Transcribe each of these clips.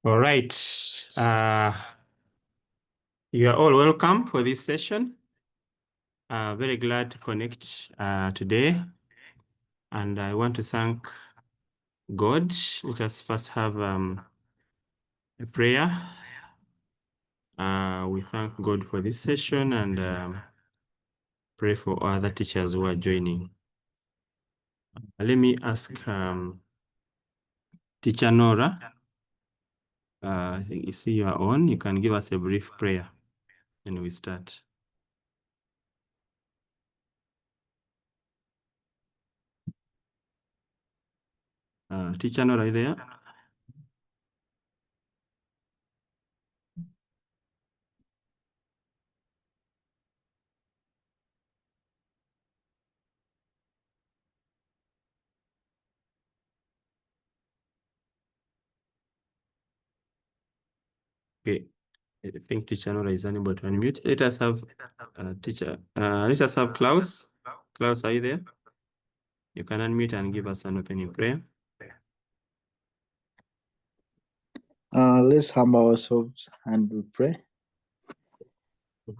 All right. You are all welcome for this session. Very glad to connect today. And I want to thank God. Let us first have a prayer. We thank God for this session and pray for other teachers who are joining. Let me ask Teacher Nora. You see you are on. You can give us a brief prayer and we start. Teacher Nora, are you there? Okay. I think Teacher Nora is unable to unmute. Let us have let us have Klaus. Klaus, are you there? You can unmute and give us an opening prayer. Let's humble ourselves and we pray.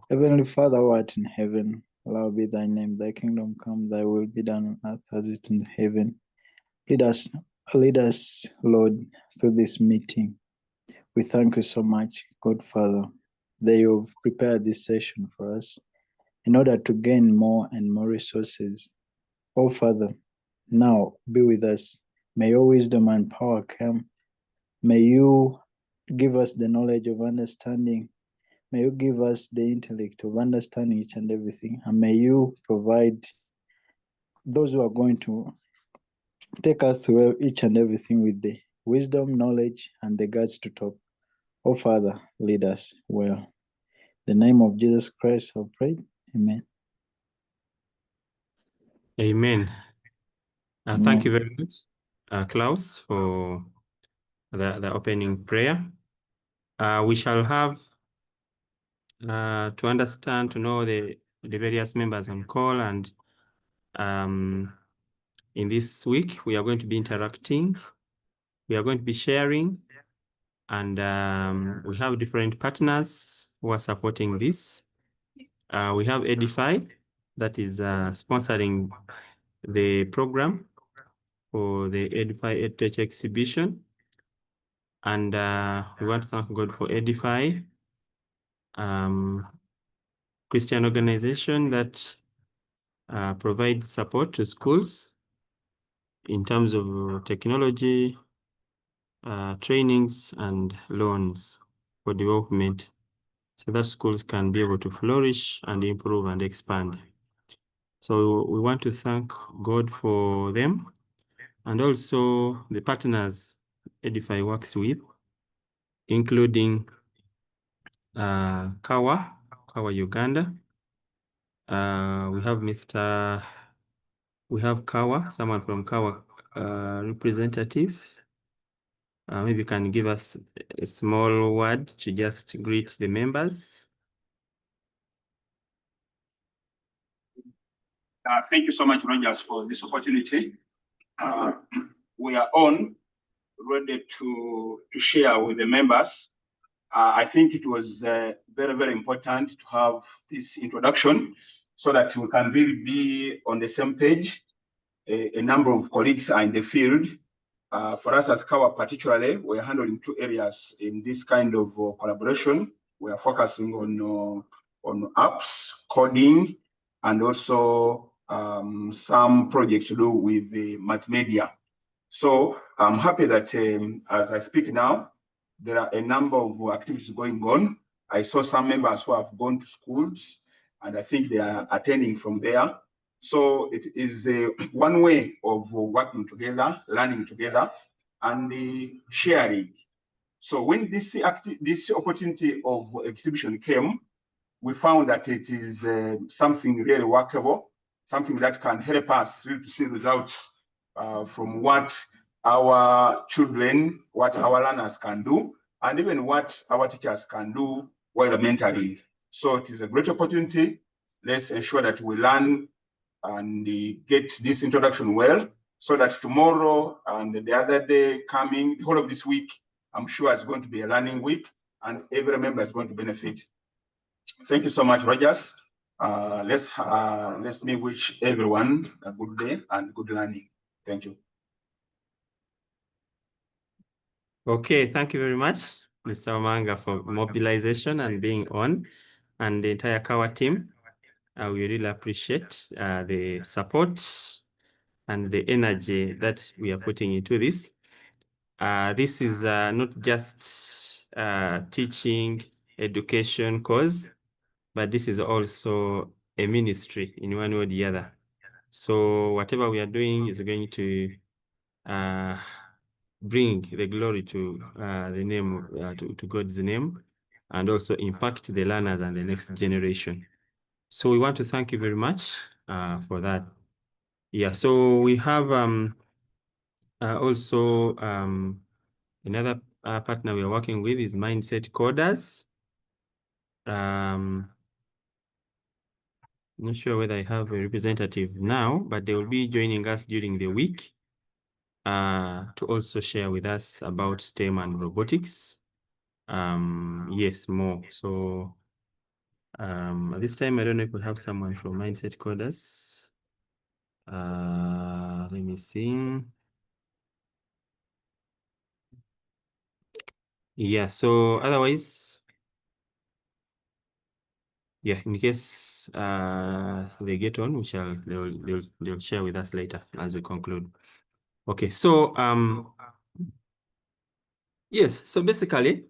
Heavenly Father, who art in heaven, hallowed be thy name, thy kingdom come, thy will be done on earth as it is in heaven. Lead us, Lord, through this meeting. We thank you so much, God Father, that you've prepared this session for us in order to gain more and more resources. Oh Father, now be with us. May your wisdom and power come. May you give us the knowledge of understanding. May you give us the intellect of understanding each and everything. And may you provide those who are going to take us through each and everything with the wisdom, knowledge, and the guts to talk. Oh Father, lead us well. In the name of Jesus Christ, I pray. Amen. Amen. Thank you very much, Klaus, for the opening prayer. We shall have to understand, to know the various members on call, and in this week, we are going to be interacting. We are going to be sharing, and we have different partners who are supporting this. We have Edify that is sponsoring the program for the Edify EdTech Exhibition. And we want to thank God for Edify, Christian organization that provides support to schools in terms of technology, trainings, and loans for development, so that schools can be able to flourish and improve and expand. So we want to thank God for them, and also the partners Edify works with, including Kawa Uganda. We have Kawa, someone from Kawa representative. Maybe you can give us a small word to just greet the members. Thank you so much, Rogers, for this opportunity. We are ready to share with the members. I think it was very, very important to have this introduction so that we can really be on the same page. A number of colleagues are in the field. For us as Kawa particularly, we're handling two areas in this kind of collaboration. We are focusing on apps, coding, and also some projects to do with the multimedia. So I'm happy that as I speak now, there are a number of activities going on. I saw some members who have gone to schools, and I think they are attending from there. So it is one way of working together, learning together, and sharing. So when this opportunity of exhibition came, we found that it is something really workable, something that can help us really to see results from what our children, what our learners can do, and even what our teachers can do while mentoring. So it is a great opportunity. Let's ensure that we learn and get this introduction well, so that tomorrow and the other day coming, the whole of this week, I'm sure it's going to be a learning week and every member is going to benefit. Thank you so much, Rogers. Let me wish everyone a good day and good learning. Thank you. Okay, thank you very much, Mr. Omanga, for mobilization and being on, and the entire CAWA team. We really appreciate the support and the energy that we are putting into this. This is not just teaching education course, but this is also a ministry in one way or the other. So whatever we are doing is going to bring the glory to the name, to God's name, and also impact the learners and the next generation. So we want to thank you very much for that. Yeah, so we have also another partner we are working with is Mindset Coders. Not sure whether I have a representative now, but they will be joining us during the week to also share with us about STEM and robotics. Yes, more. So at this time, I don't know if we have someone from Mindset Coders. Let me see. Yeah, so otherwise, yeah, in case they get on, they'll share with us later as we conclude. Okay, so yes, so basically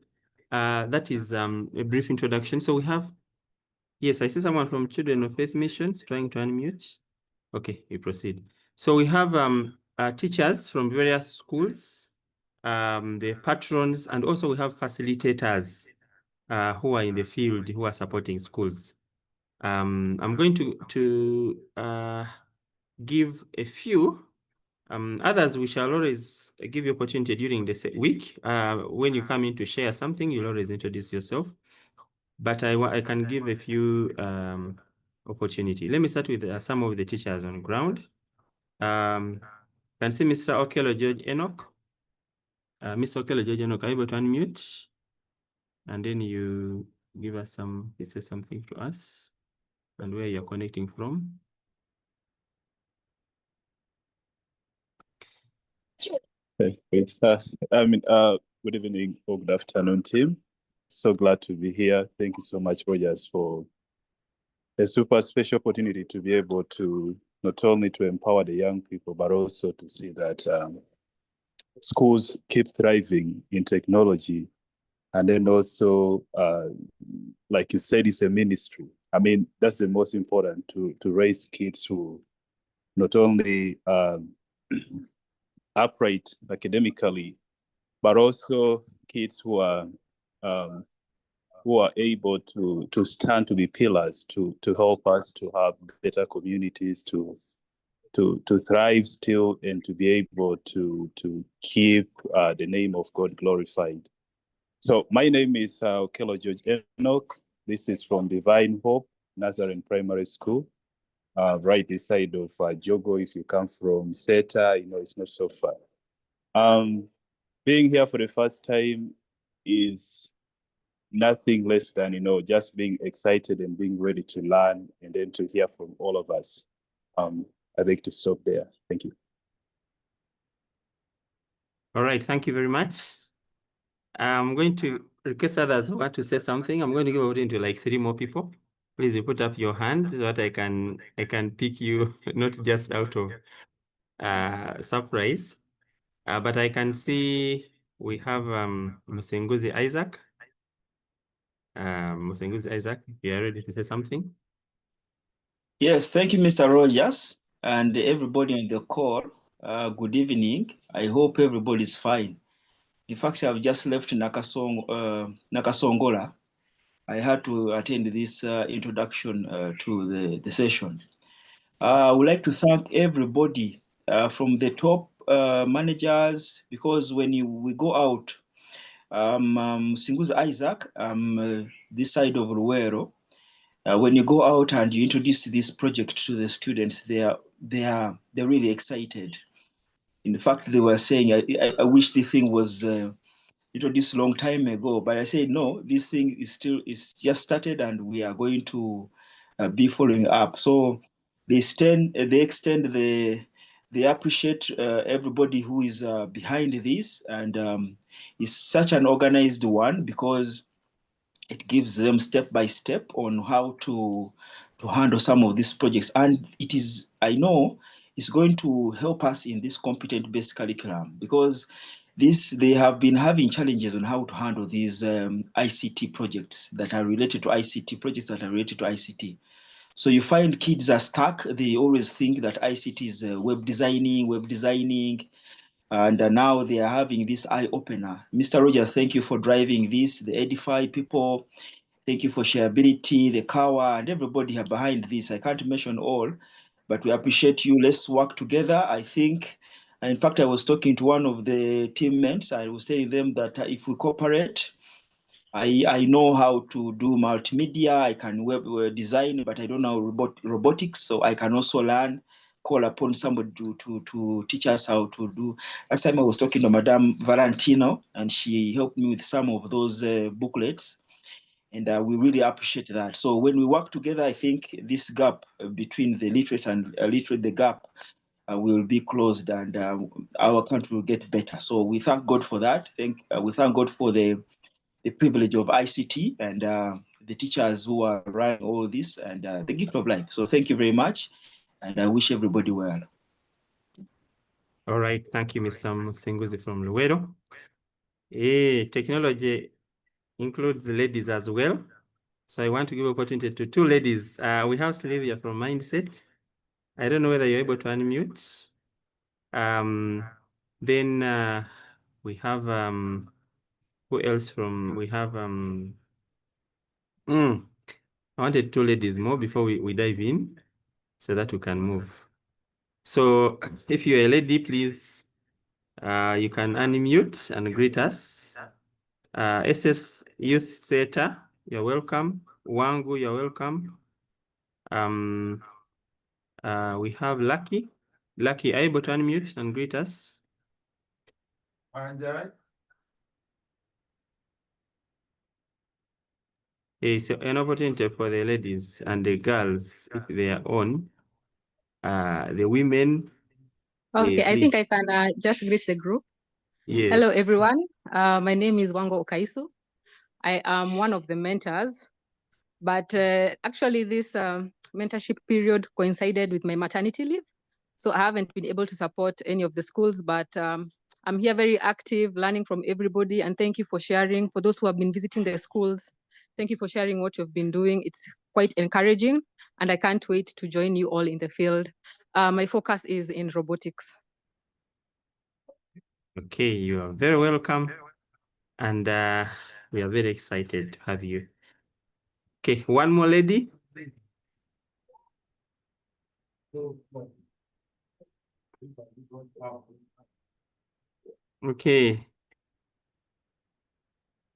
that is a brief introduction. So we have, yes, I see someone from Children of Faith Missions trying to unmute. Okay, we proceed. So we have teachers from various schools, the patrons, and also we have facilitators who are in the field, who are supporting schools. I'm going to give a few. Others, we shall always give you opportunity during the week. When you come in to share something, you'll always introduce yourself. But I can give a few opportunity. Let me start with some of the teachers on ground. Can see Mr. Okello George Enoch. Mr. Okello George Enoch, are you able to unmute? And then you give us you say something to us and where you're connecting from. Okay, great. Good evening or good afternoon, team. So glad to be here. Thank you so much, Rogers, for a super special opportunity to be able to not only to empower the young people, but also to see that schools keep thriving in technology. And then also, like you said, it's a ministry. I mean, that's the most important, to raise kids who not only upright academically, but also kids who are able to stand to be pillars to help us to have better communities, to thrive still, and to be able to keep the name of God glorified. So my name is Okello George Enoch. This is from Divine Hope Nazarene Primary School, right beside of Jogo. If you come from Seta, you know it's not so far. Being here for the first time is nothing less than, you know, just being excited and being ready to learn and then to hear from all of us. I'd like to stop there. Thank you. All right, thank you very much. I'm going to request others who want to say something. I'm going to give it to like 3 more people. Please, you put up your hand so that I can pick you, not just out of surprise. But I can see we have Musenguzi Isaac. Musenguzi Isaac, you are ready to say something? Yes, thank you, Mr. Rogers, and everybody on the call. Good evening. I hope everybody is fine. In fact, I've just left Nakasongola. I had to attend this introduction to the session. I would like to thank everybody from the top managers, because when we go out, Singuza Isaac, this side of Ruwero, when you go out and you introduce this project to the students, they're really excited. In fact, they were saying, I wish the thing was introduced a long time ago, but I said, no, this thing is just started and we are going to be following up. So they appreciate everybody who is behind this, and it's such an organized one because it gives them step by step on how to handle some of these projects. And it is, I know, it's going to help us in this competent-based curriculum because they have been having challenges on how to handle these ICT projects that are related to ICT. So you find kids are stuck. They always think that ICT is web designing, and now they are having this eye-opener. Mr. Roger, thank you for driving this, the Edify people. Thank you for Shareability, the Kawa, and everybody behind this. I can't mention all, but we appreciate you. Let's work together. I think, in fact, I was talking to one of the teammates. I was telling them that if we cooperate, I know how to do multimedia. I can web design, but I don't know robotics. So I can also call upon somebody to teach us how to do. Last time I was talking to Madame Valentino, and she helped me with some of those booklets. And we really appreciate that. So when we work together, I think this gap between the literate and illiterate, the gap will be closed, and our country will get better. So we thank God for that. We thank God for the privilege of ICT and the teachers who are running all this and the gift of life. So thank you very much, and I wish everybody well. All right, thank you, Mr. Musinguzi from Luweero. Technology includes the ladies as well. So I want to give opportunity to two ladies. We have Sylvia from Mindset. I don't know whether you're able to unmute. Then we have who else from? We have I wanted two ladies more before we dive in, so that we can move. So if you're a lady, please you can unmute and greet us. SS Youth Center, you're welcome. Wangu, you're welcome. We have Lucky. Lucky, are you able to unmute and greet us? It's an opportunity for the ladies and the girls, if they are on. The women. Okay, I please. think I can just greet the group. Yes. Hello, everyone. My name is Wango Okaisu. I am one of the mentors, but actually this mentorship period coincided with my maternity leave. So I haven't been able to support any of the schools, but I'm here very active, learning from everybody. And thank you for sharing. For those who have been visiting the schools, thank you for sharing what you've been doing. It's quite encouraging, and I can't wait to join you all in the field. My focus is in robotics. Okay, you are very welcome. And we are very excited to have you. Okay, one more lady. Okay.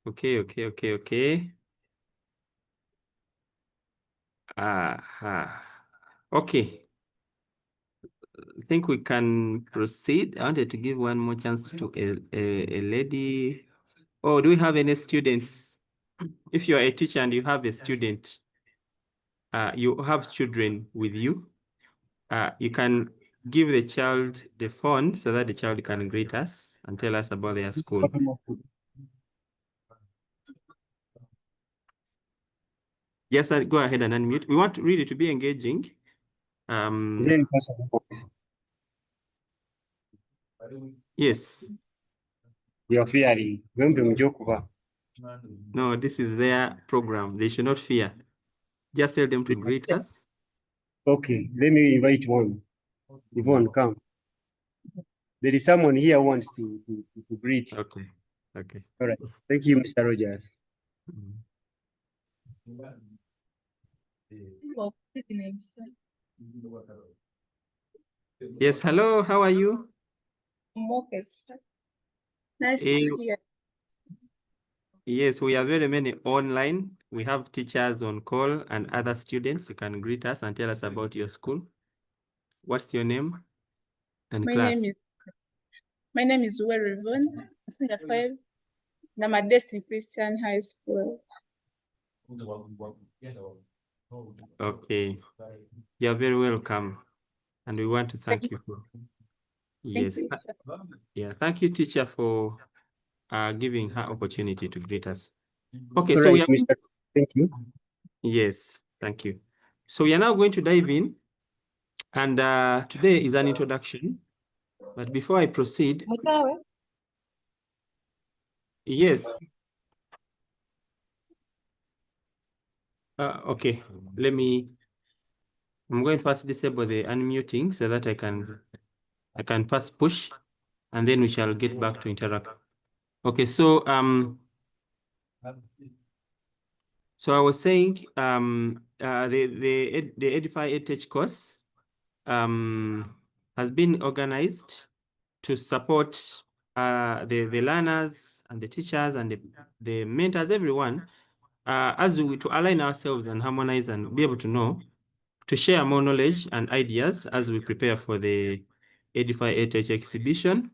Okay. Okay. I think we can proceed. I wanted to give one more chance to a lady. Oh, do we have any students? If you are a teacher and you have a student, you have children with you, you can give the child the phone so that the child can greet us and tell us about their school. Yes, go ahead and unmute. We want really to be engaging. Yes. You're fearing. No, this is their program. They should not fear. Just tell them to greet us. Okay, let me invite one. Yvonne, come. There is someone here who wants to greet. Okay. All right. Thank you, Mr. Rogers. Yes, hello, how are you? Nice to hear. Yes, we are very many online. We have teachers on call and other students. You can greet us and tell us about your school. What's your name and class? My name is Yvonne, Senior 5, Namadesi Christian High School. Okay, you are very welcome, and we want to thank you for. Yes, Thank you, sir. yeah, thank you, teacher, for giving her opportunity to greet us. Okay, All so we right, are. Mr. Thank you. Yes, thank you. So we are now going to dive in, and today is an introduction. But before I proceed, yes. Okay, I'm going to first disable the unmuting so that I can first push, and then we shall get back to interact. Okay, so I was saying the Edify EdTech course has been organized to support the learners and the teachers and the mentors, everyone, to align ourselves and harmonize and be able to know, to share more knowledge and ideas as we prepare for the Edify EdTech Exhibition.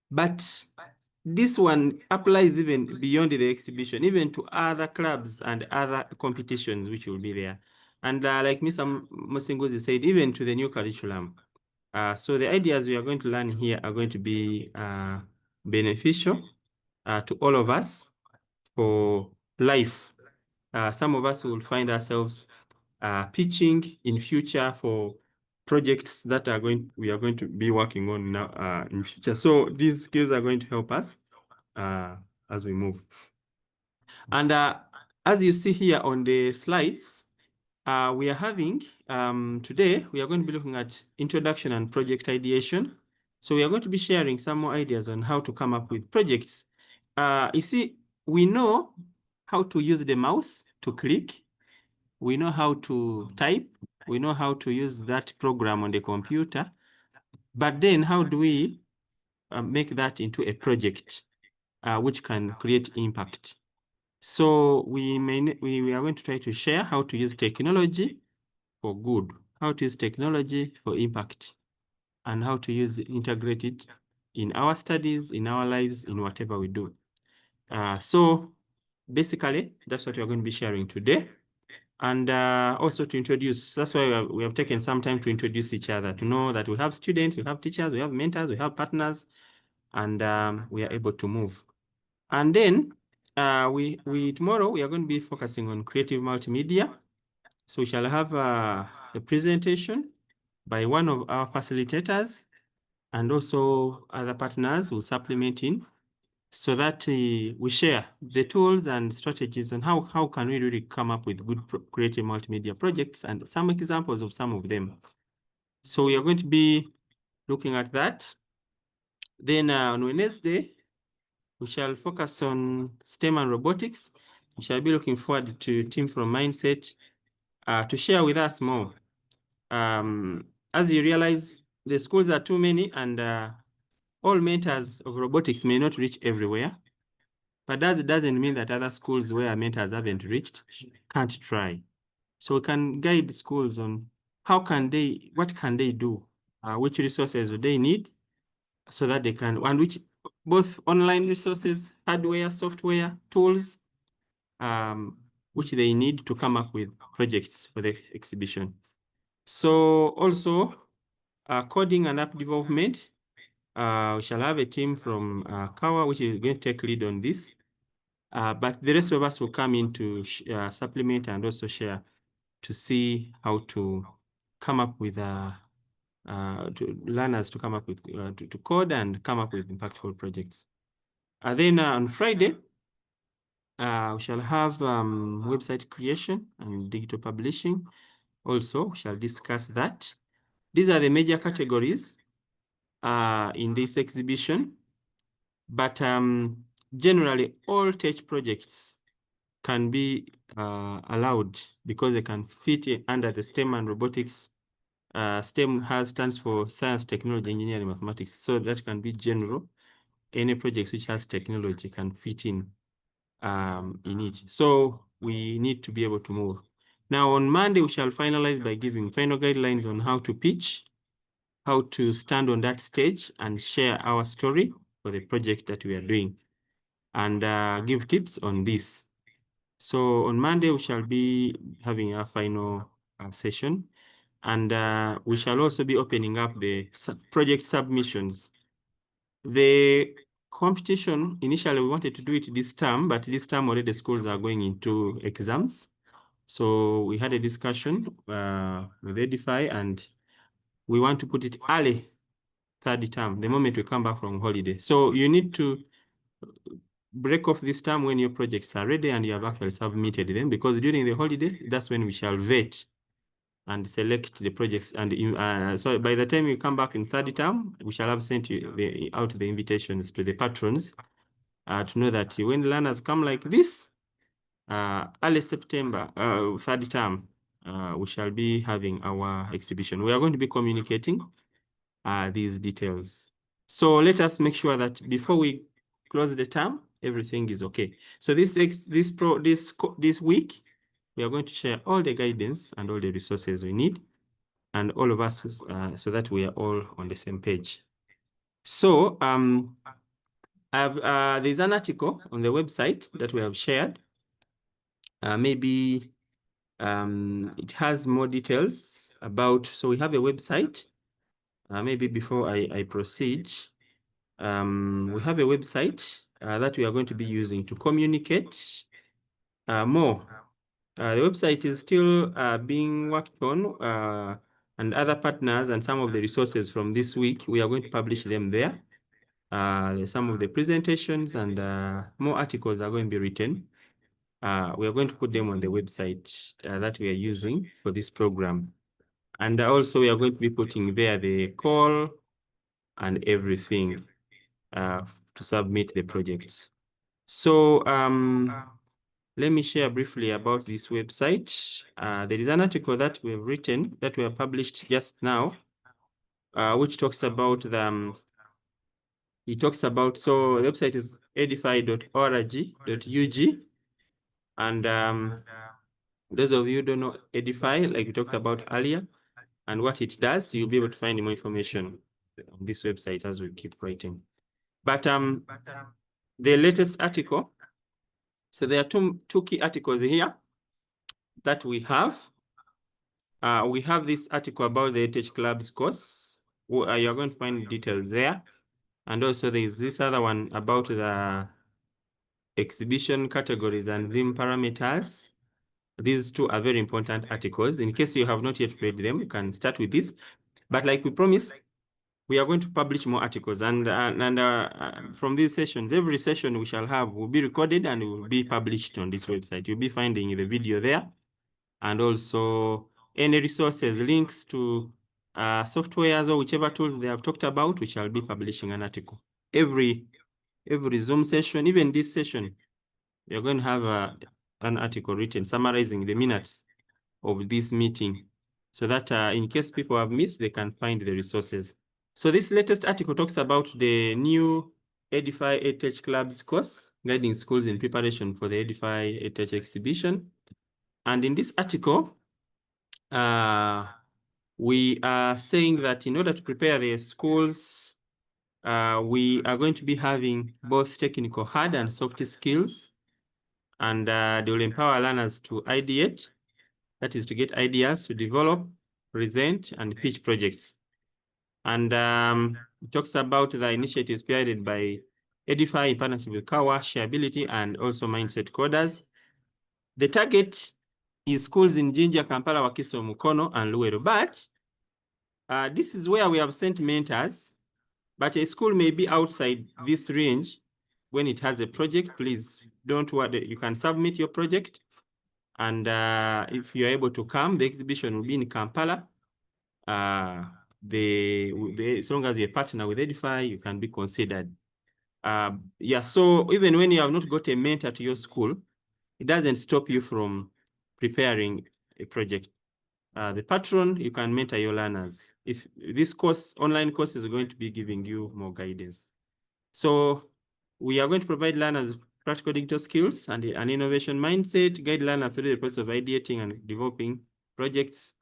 But this one applies even beyond the exhibition, even to other clubs and other competitions which will be there. And like Mr. Mosingozi said, even to the new curriculum. So the ideas we are going to learn here are going to be beneficial to all of us for life. Some of us will find ourselves pitching in future for projects that we are going to be working on now in future. So these skills are going to help us as we move. And as you see here on the slides, we are having today, we are going to be looking at introduction and project ideation. So we are going to be sharing some more ideas on how to come up with projects. You see, we know how to use the mouse to click. We know how to type. We know how to use that program on the computer. But then how do we make that into a project which can create impact? So we are going to try to share how to use technology for good, how to use technology for impact, and how to integrate it in our studies, in our lives, in whatever we do. So basically, that's what we're going to be sharing today. And also to introduce, that's why we have taken some time to introduce each other, to know that we have students, we have teachers, we have mentors, we have partners, and we are able to move. And then tomorrow we are going to be focusing on creative multimedia. So we shall have a presentation by one of our facilitators, and also other partners will supplement in, so that we share the tools and strategies on how can we really come up with good creative multimedia projects and some examples of some of them. So we are going to be looking at that. Then on Wednesday, we shall focus on STEM and robotics. We shall be looking forward to Team from Mindset to share with us more. As you realize, the schools are too many, and all mentors of robotics may not reach everywhere. But that doesn't mean that other schools where mentors haven't reached can't try. So we can guide schools on what can they do, which resources do they need, so that they can, and which both online resources, hardware, software, tools, which they need to come up with projects for the exhibition. So also coding and app development, we shall have a team from Kawa, which is going to take lead on this. But the rest of us will come in to supplement and also share to see how to come up with learners to come up with to code and come up with impactful projects. Then on Friday, we shall have website creation and digital publishing. Also, we shall discuss that. These are the major categories in this exhibition, but generally all tech projects can be allowed because they can fit under the STEM and robotics. STEM stands for science, technology, engineering, mathematics. So that can be general. Any project which has technology can fit in it. So we need to be able to move. Now on Monday, we shall finalize by giving final guidelines on how to pitch, how to stand on that stage and share our story for the project that we are doing. and give tips on this. So on Monday, we shall be having a final session, and we shall also be opening up the project submissions. The competition, initially we wanted to do it this term, but this term already the schools are going into exams. So we had a discussion with Edify, and we want to put it early, third term, the moment we come back from holiday. So you need to break off this term when your projects are ready and you have actually submitted them, because during the holiday, that's when we shall vet and select the projects. And so by the time you come back in third term, we shall have sent you out the invitations to the patrons to know that when learners come like this, early September, third term, we shall be having our exhibition. We are going to be communicating these details. So let us make sure that before we close the term, everything is okay. So this week, we are going to share all the guidance and all the resources we need, and all of us, so that we are all on the same page. So there's an article on the website that we have shared. Maybe it has more details about, so we have a website. Maybe before I proceed, we have a website that we are going to be using to communicate more. The website is still being worked on, and other partners and some of the resources from this week, we are going to publish them there. Some of the presentations and more articles are going to be written. We are going to put them on the website that we are using for this program. And also we are going to be putting there the call and everything to submit the projects. So let me share briefly about this website. There is an article that we have written, that we have published just now, which talks about the, so the website is edify.org.ug. And those of you who don't know Edify, like we talked about earlier, and what it does, you'll be able to find more information on this website as we keep writing. But the latest article, so there are two key articles here that we have. We have this article about the EdTech Clubs course. You're going to find details there. And also there is this other one about the exhibition categories and theme parameters. These two are very important articles. In case you have not yet read them, you can start with this. But like we promised, we are going to publish more articles. And from these sessions, every session we shall have will be recorded and will be published on this website. You'll be finding the video there. And also any resources, links to softwares or whichever tools they have talked about, we shall be publishing an article. Every Zoom session, even this session, we are going to have an article written summarizing the minutes of this meeting, so that in case people have missed, they can find the resources. So this latest article talks about the new Edify EdTech Clubs course, guiding schools in preparation for the Edify EdTech Exhibition. And in this article, we are saying that in order to prepare the schools, we are going to be having both technical hard and soft skills, and they will empower learners to ideate, that is to get ideas, to develop, present, and pitch projects. And it talks about the initiatives spearheaded by Edify in partnership with Kawa, Shareability, and also Mindset Coders. The target is schools in Jinja, Kampala, Wakiso, Mukono, and Luweero. But this is where we have sent mentors, but a school may be outside this range. When it has a project, please don't worry, you can submit your project. And if you're able to come, the exhibition will be in Kampala. As long as you're a partner with Edify, you can be considered. Yeah, so even when you have not got a mentor to your school, it doesn't stop you from preparing a project. The patron, you can mentor your learners. If this course, online course, is going to be giving you more guidance. So we are going to provide learners practical digital skills and an innovation mindset, guide learners through the process of ideating and developing projects.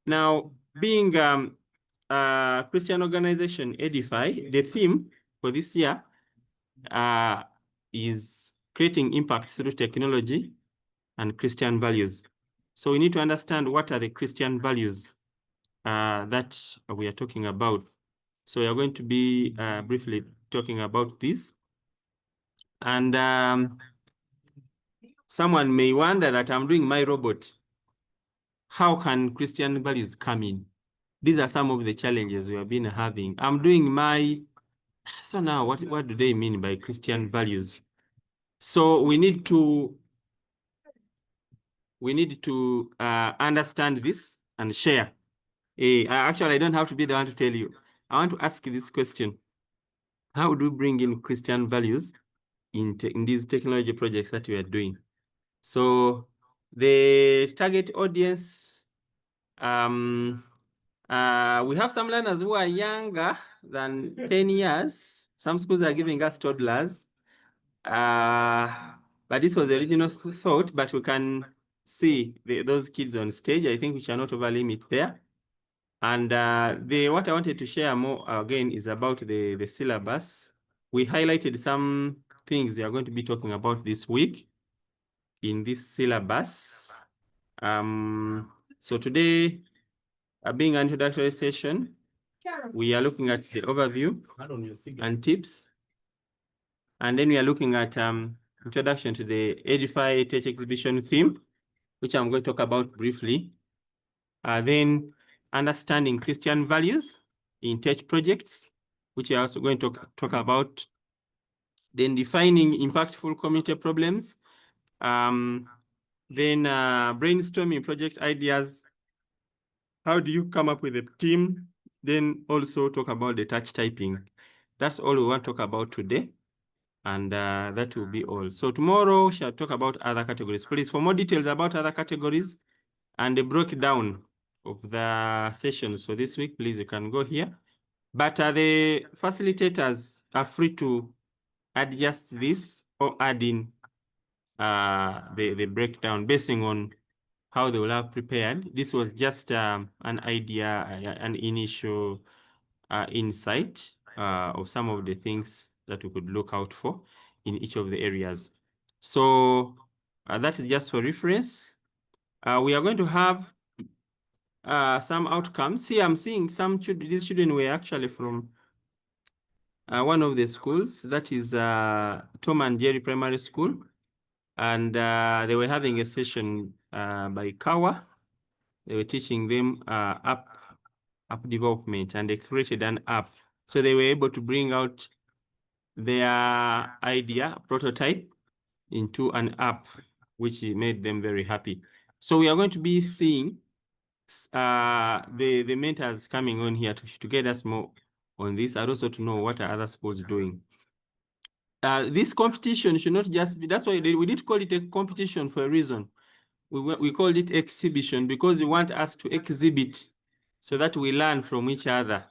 Now, being a Christian organization, Edify, the theme for this year is creating impact through technology and Christian values. So we need to understand what are the Christian values that we are talking about. So we are going to be briefly talking about this. And someone may wonder that I'm doing my robot. How can Christian values come in? These are some of the challenges we have been having. I'm doing my, so now what do they mean by Christian values? So we need to understand this and share. Actually, I don't have to be the one to tell you. I want to ask you this question. How do we bring in Christian values in these technology projects that we are doing? So the target audience, we have some learners who are younger than 10 years. Some schools are giving us toddlers. But this was the original thought, but we can see those kids on stage. I think we shall not over limit there. And what I wanted to share more again is about the syllabus. We highlighted some things we are going to be talking about this week in this syllabus. So today, being an introductory session, we are looking at the overview and tips. And then we are looking at introduction to the Edify EdTech Exhibition Theme, which I'm going to talk about briefly. Then understanding Christian values in tech projects, which we are also going to talk about. Then defining impactful community problems. Then brainstorming project ideas. How do you come up with a team? Then also talk about the touch typing. That's all we want to talk about today. And that will be all. So tomorrow, we shall talk about other categories. Please, for more details about other categories and the breakdown of the sessions for this week, please, you can go here. But the facilitators are free to adjust this or add in the breakdown based on how they will have prepared. This was just an idea, an initial insight of some of the things that we could look out for in each of the areas. So that is just for reference. We are going to have some outcomes. Here I'm seeing some children, these children were actually from one of the schools, that is Tom and Jerry Primary School. And they were having a session by Kawa. They were teaching them app development, and they created an app. So they were able to bring out their idea, prototype, into an app, which made them very happy. So we are going to be seeing the mentors coming on here to get us more on this, and also to know what are other schools doing. This competition should not just be, that's why we did call it a competition for a reason. We called it exhibition because we want us to exhibit so that we learn from each other.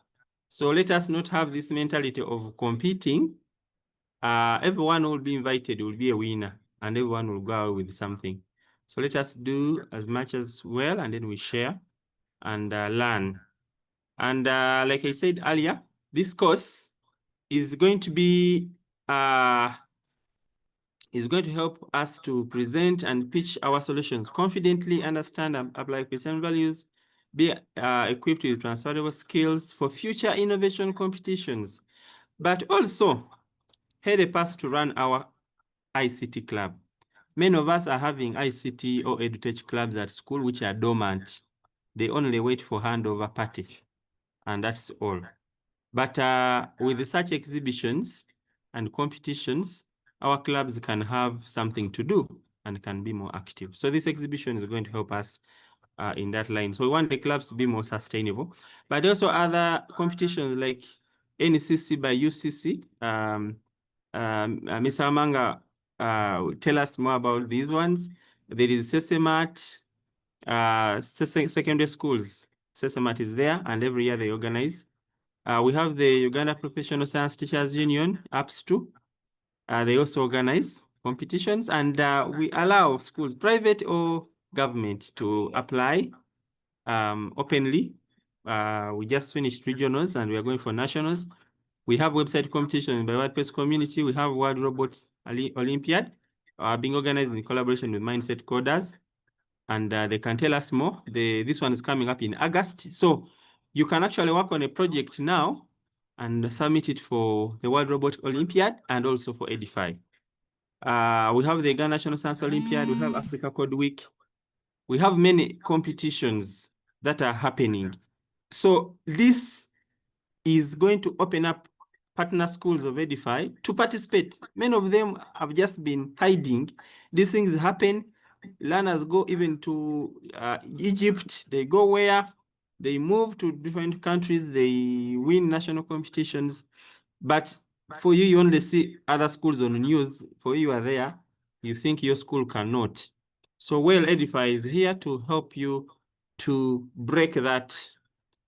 So let us not have this mentality of competing. Everyone will be invited, will be a winner, and everyone will go out with something. So let us do as much as well, and then we share and learn. And like I said earlier, this course is going to be help us to present and pitch our solutions confidently, understand and apply Christian values, be equipped with transferable skills for future innovation competitions, but also help us to run our ICT club. Many of us are having ICT or EdTech clubs at school, which are dormant. They only wait for handover party, and that's all. But with such exhibitions and competitions, our clubs can have something to do and can be more active. So this exhibition is going to help us in that line. So we want the clubs to be more sustainable, but also other competitions like NCC by UCC. Ms. Amanga will tell us more about these ones. There is SESEMAT, secondary schools. SESEMAT is there, and every year they organize. We have the Uganda Professional Science Teachers Union, APS2. They also organize competitions, and we allow schools, private or government, to apply openly. We just finished regionals and we are going for nationals. We have website competition by WordPress community. We have World Robots Olympiad being organized in collaboration with Mindset Coders. And they can tell us more. This one is coming up in August. So you can actually work on a project now and submit it for the World Robot Olympiad and also for Edify. We have the Ghana National Science Olympiad. We have Africa Code Week. We have many competitions that are happening. So this is going to open up partner schools of Edify to participate. Many of them have just been hiding. These things happen. Learners go even to Egypt. They go where? They move to different countries. They win national competitions. But for you, you only see other schools on the news. For you are there, you think your school cannot. So Edify is here to help you to break that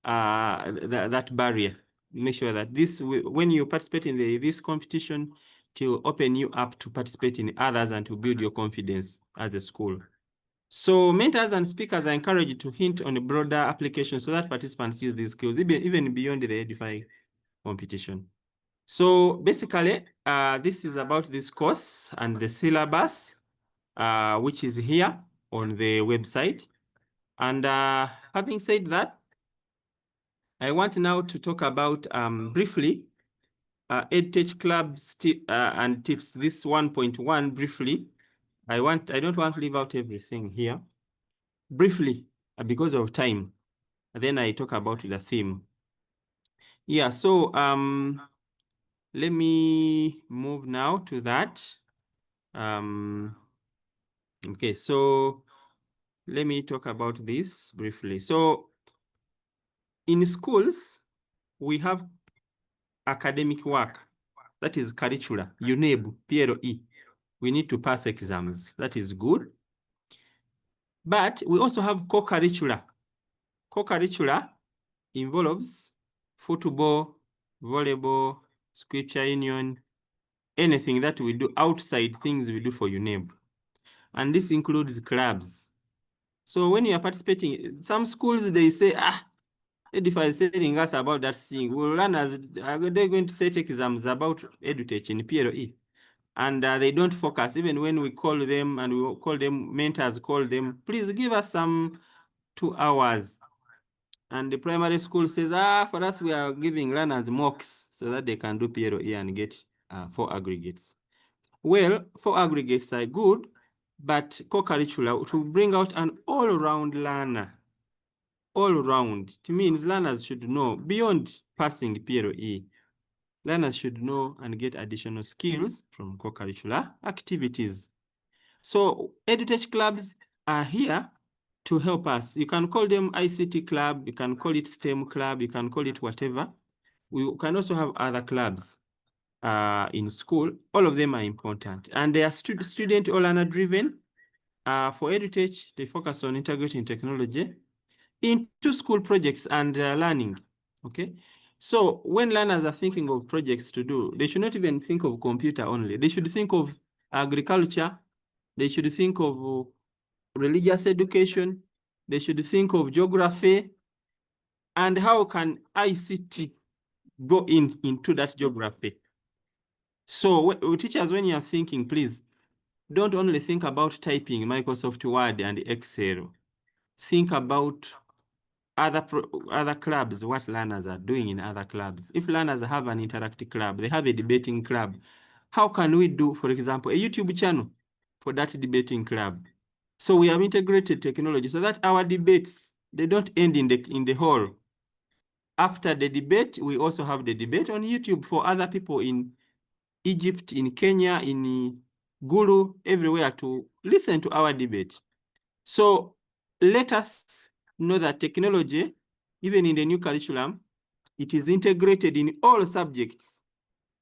barrier. Make sure that when you participate in this competition, to open you up to participate in others and to build your confidence as a school. So mentors and speakers are encouraged to hint on a broader application so that participants use these skills even beyond the Edify competition. So basically, this is about this course and the syllabus, which is here on the website. And having said that, I want now to talk about briefly EdTech Clubs and tips. This 1.1 briefly. I don't want to leave out everything here. Briefly, because of time. And then I talk about the theme. Yeah, so let me move now to that. Okay, so let me talk about this briefly. So in schools, we have academic work, that is curricula, UNEB, PLE. We need to pass exams, that is good. But we also have co-curricula. Co-curricula involves football, volleyball, scripture union, anything that we do outside things we do for UNEB. And this includes clubs. So when you are participating, some schools, they say, Edify is telling us about that thing. Well, learners, they're going to set exams about EdTech in PLE. And they don't focus, even when we call them and we call them mentors, call them, please give us some 2 hours. And the primary school says, for us, we are giving learners mocks so that they can do PLE and get 4 aggregates. Well, 4 aggregates are good, but co-curricular to bring out an all-round learner. All round. It means learners should know beyond passing PLE. Learners should know and get additional skills from co-curricular activities. So EdTech clubs are here to help us. You can call them ICT club, you can call it STEM club, you can call it whatever. We can also have other clubs in school. All of them are important. And they are student or learner driven. For EdTech, they focus on integrating technology into school projects and learning, okay? So when learners are thinking of projects to do, they should not even think of computer only. They should think of agriculture. They should think of religious education. They should think of geography. And how can ICT go into that geography? So teachers, when you are thinking, please, don't only think about typing Microsoft Word and Excel. Think about other clubs, what learners are doing in other clubs. If learners have an interactive club, they have a debating club, how can we do, for example, a YouTube channel for that debating club? So we have integrated technology so that our debates, they don't end in the hall. After the debate, we also have the debate on YouTube for other people in Egypt, in Kenya, in Gulu, everywhere to listen to our debate. So let us know that technology, even in the new curriculum, it is integrated in all subjects.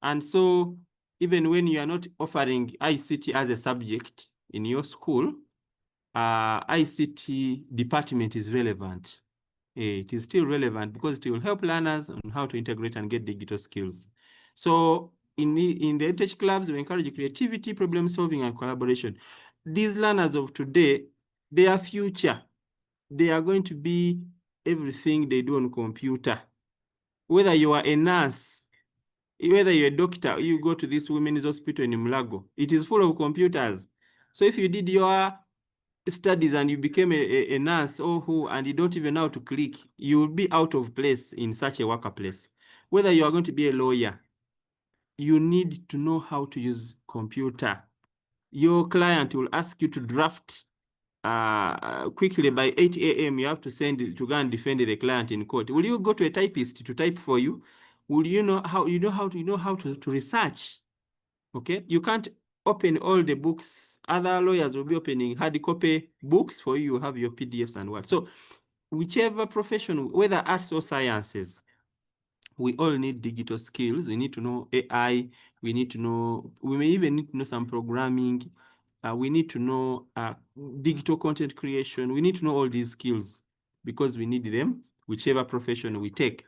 And so even when you are not offering ICT as a subject in your school, ICT department is relevant. It is still relevant because it will help learners on how to integrate and get digital skills. So in the EdTech clubs, we encourage creativity, problem solving, and collaboration. These learners of today, their future, they are going to be everything they do on computer. Whether you are a nurse, Whether you're a doctor, you go to this women's hospital in Mulago, it is full of computers. So if you did your studies and you became a nurse and you don't even know how to click, you will be out of place in such a workplace. Whether you are going to be a lawyer, you need to know how to use computer. Your client will ask you to draft quickly by 8 a.m. You have to send it to go and defend the client in court. Will you go to a typist to type for you? Will you know how to research? Okay, you can't open all the books. Other lawyers will be opening hard copy books for you. You have your PDFs and what. So whichever profession, whether arts or sciences, we all need digital skills. We need to know AI. We need to know, we may even need to know some programming. We need to know digital content creation. We need to know all these skills because we need them, whichever profession we take.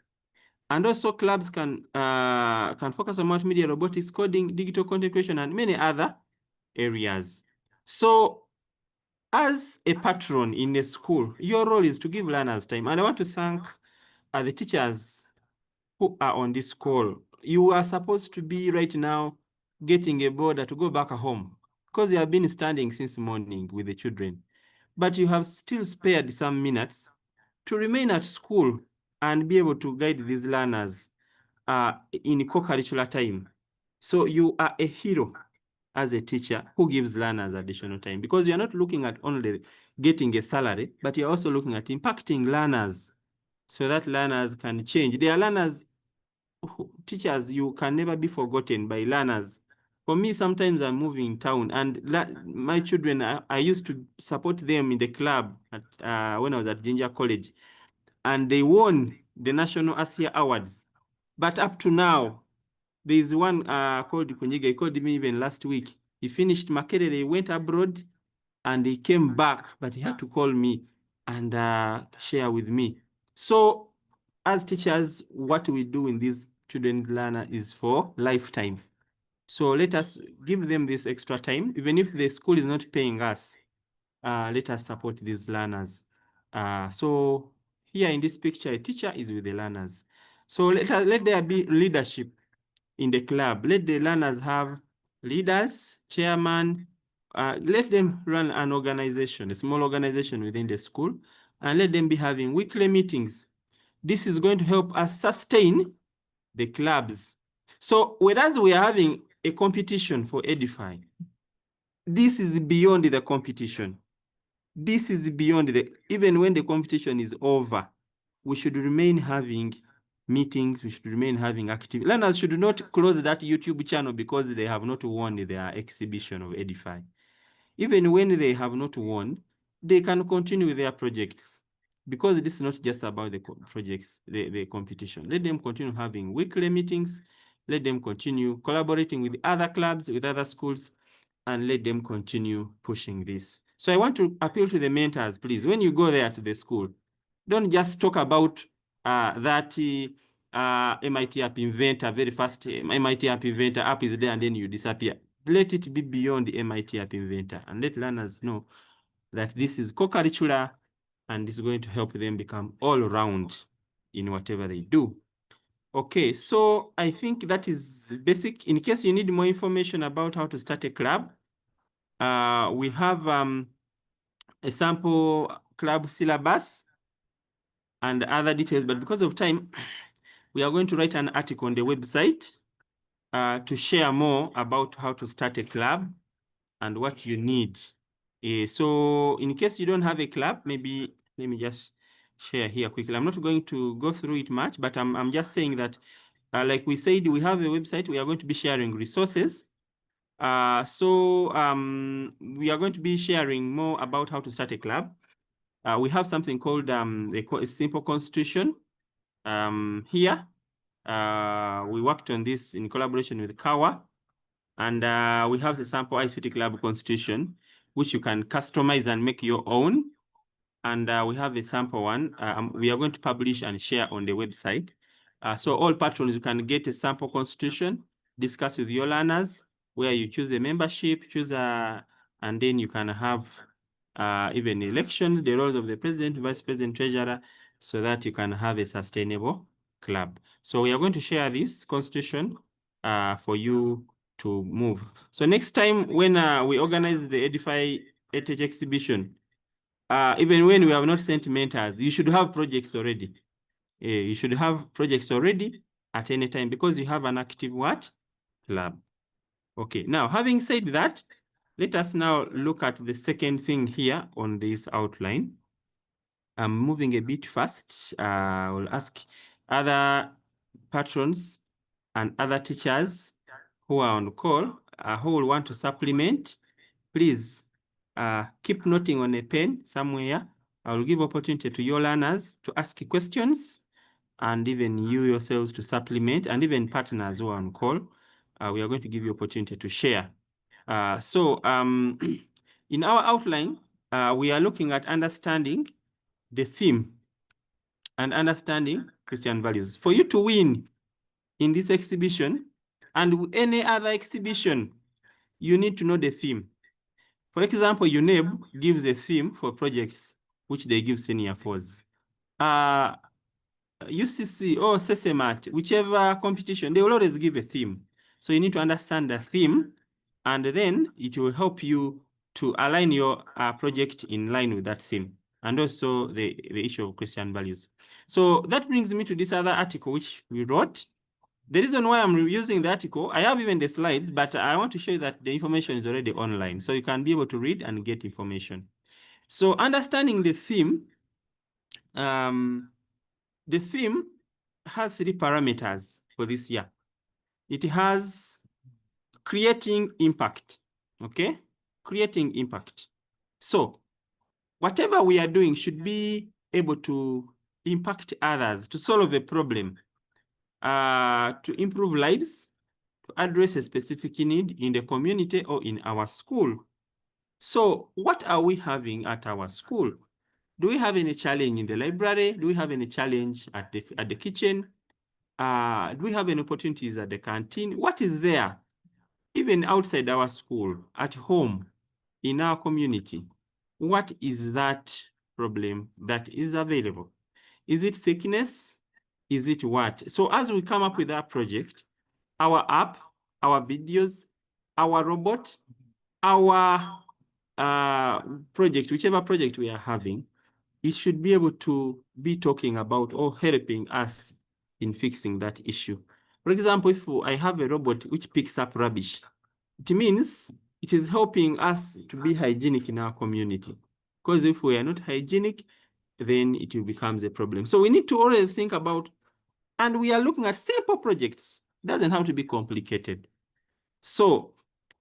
And also clubs can focus on multimedia, robotics, coding, digital content creation, and many other areas. So as a patron in a school, your role is to give learners time. And I want to thank the teachers who are on this call. You are supposed to be right now getting a border to go back home because you have been standing since morning with the children. But you have still spared some minutes to remain at school and be able to guide these learners in co-curricular time. So you are a hero as a teacher who gives learners additional time because you're not looking at only getting a salary, but you're also looking at impacting learners so that learners can change. They are learners, teachers, you can never be forgotten by learners. For me, sometimes I'm moving town and my children, I used to support them in the club when I was at Ginger College, and they won the National Asia Awards. But up to now, there is one called Kunyiga. He called me even last week. He finished Makerere, he went abroad, and he came back, but he had to call me and share with me. So as teachers, what we do in this children learner is for lifetime. So let us give them this extra time, even if the school is not paying us. Let us support these learners. So here in this picture, a teacher is with the learners. So let there be leadership in the club. Let the learners have leaders, chairman. Let them run an organization, a small organization within the school, and let them be having weekly meetings. This is going to help us sustain the clubs. So whereas we are having a competition for Edify, this is beyond the competition. This is beyond even when the competition is over, we should remain having meetings, we should remain having activity. Learners should not close that YouTube channel because they have not won their exhibition of Edify. Even when they have not won, they can continue with their projects because this is not just about the projects, the competition. Let them continue having weekly meetings. Let them continue collaborating with other clubs, with other schools, and let them continue pushing this. So I want to appeal to the mentors, please, when you go there to the school, don't just talk about that MIT app inventor, very fast MIT app inventor, app is there and then you disappear. Let it be beyond the MIT app inventor and let learners know that this is co-curricular and is going to help them become all around in whatever they do. Okay, so I think that is basic. In case you need more information about how to start a club, we have a sample club syllabus and other details, but because of time, we are going to write an article on the website to share more about how to start a club and what you need. So in case you don't have a club, maybe let me just share here quickly. I'm not going to go through it much, but I'm just saying that, like we said, we have a website. We are going to be sharing resources. We are going to be sharing more about how to start a club. We have something called a simple constitution here. We worked on this in collaboration with Kawa. And we have the sample ICT Club Constitution, which you can customize and make your own. And we have a sample one. We are going to publish and share on the website. So all patrons, you can get a sample constitution, discuss with your learners, where you choose a membership, and then you can have even elections, the roles of the president, vice president, treasurer, so that you can have a sustainable club. So we are going to share this constitution for you to move. So next time when we organize the Edify EdTech Exhibition, even when we have not sent mentors, you should have projects already. You should have projects already at any time because you have an active what? Club. Okay, now having said that, let us now look at the second thing here on this outline. I'm moving a bit fast. I will ask other patrons and other teachers who are on call, who will want to supplement. Please keep noting on a pen somewhere. I will give opportunity to your learners to ask questions and even you yourselves to supplement, and even partners who are on call. We are going to give you opportunity to share. In our outline, we are looking at understanding the theme and understanding Christian values. For you to win in this exhibition and any other exhibition, you need to know the theme. For example, UNEB gives a theme for projects which they give senior fours. UCC or SESEMAT, whichever competition, they will always give a theme. So you need to understand the theme, and then it will help you to align your project in line with that theme, and also the issue of Christian values. So that brings me to this other article which we wrote. The reason why I'm using the article, I have even the slides, but I want to show you that the information is already online, so you can be able to read and get information. So understanding the theme has 3 parameters for this year. It has creating impact, okay? Creating impact. So whatever we are doing should be able to impact others, to solve a problem, to improve lives, to address a specific need in the community or in our school. So what are we having at our school? Do we have any challenge in the library? Do we have any challenge at the kitchen? Do we have any opportunities at the canteen? What is there, even outside our school, at home, in our community? What is that problem that is available? Is it sickness? Is it what? So as we come up with our project, our app, our videos, our robot, our project, whichever project we are having, it should be able to be talking about or helping us in fixing that issue. For example, if I have a robot which picks up rubbish, it means it is helping us to be hygienic in our community. Because if we are not hygienic, then it will become a problem. So we need to always think about, and we are looking at simple projects. It doesn't have to be complicated. So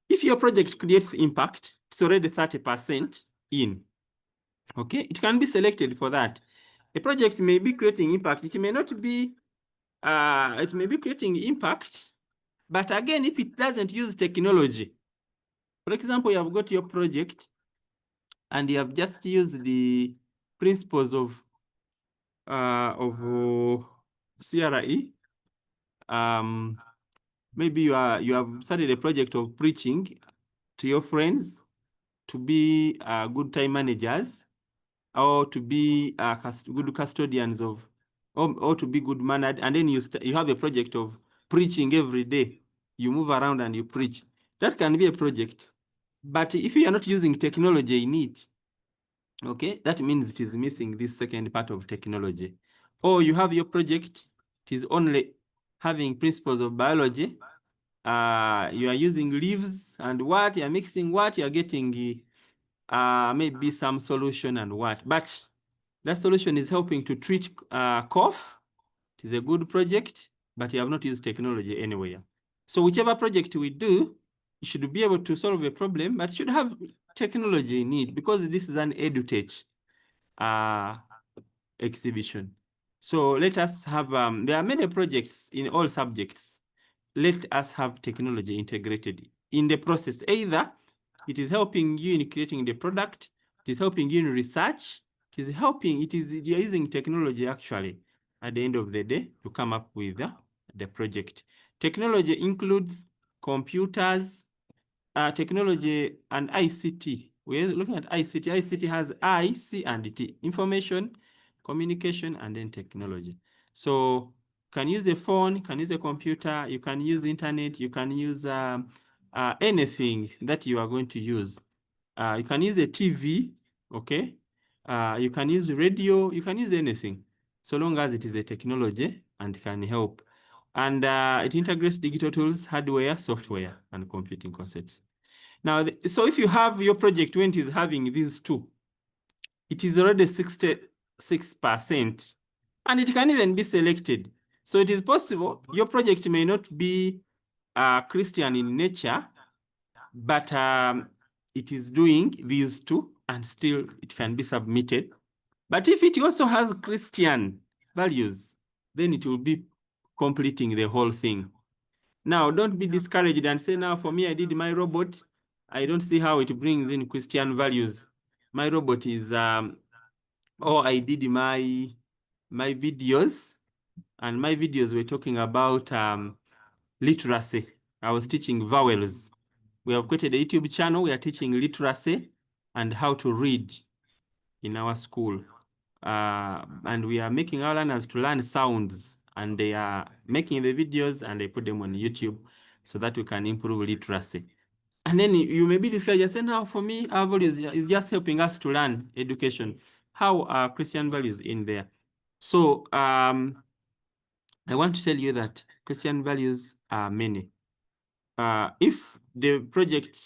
if your project creates impact, it's already 30% in. Okay, it can be selected for that. A project may be creating impact. It may not be, it may be creating impact, but again, if it doesn't use technology, for example, you have got your project and you have just used the principles of CRE. Maybe you have started a project of preaching to your friends to be good time managers, or to be good custodians of, or to be good mannered, and then you have a project of preaching every day. You move around and you preach. That can be a project. But if you are not using technology in it, okay, that means it is missing this second part of technology. Or you have your project, it is only having principles of biology. You are using leaves and what, you are mixing what, you are getting maybe some solution and what. But that solution is helping to treat cough. It is a good project, but you have not used technology anywhere. So whichever project we do, you should be able to solve a problem, but should have technology in it, because this is an EdTech exhibition. So let us have, there are many projects in all subjects. Let us have technology integrated in the process. Either it is helping you in creating the product, it is helping you in research, it is helping, you're using technology actually at the end of the day to come up with the project. Technology includes computers, technology and ICT. We're looking at ICT. ICT has I, C, and T, information, communication, and then technology. So You can use a phone, you can use a computer, you can use internet, you can use anything that you are going to use. You can use a TV, okay? You can use radio, you can use anything, so long as it is a technology and can help. And it integrates digital tools, hardware, software, and computing concepts. Now, so if you have your project when it is having these two, it is already 66%, and it can even be selected. So it is possible your project may not be Christian in nature, but it is doing these two, and still it can be submitted. But if it also has Christian values, then it will be completing the whole thing. Now, don't be discouraged and say, now for me, I did my robot, I don't see how it brings in Christian values. My robot is, I did my videos, and my videos were talking about literacy. I was teaching vowels. We have created a YouTube channel. We are teaching literacy and how to read in our school. And we are making our learners to learn sounds, and they are making the videos and they put them on YouTube so that we can improve literacy. And then you may be discouraged and say, now for me, our values is just helping us to learn education. How are Christian values in there? So I want to tell you that Christian values are many. If the project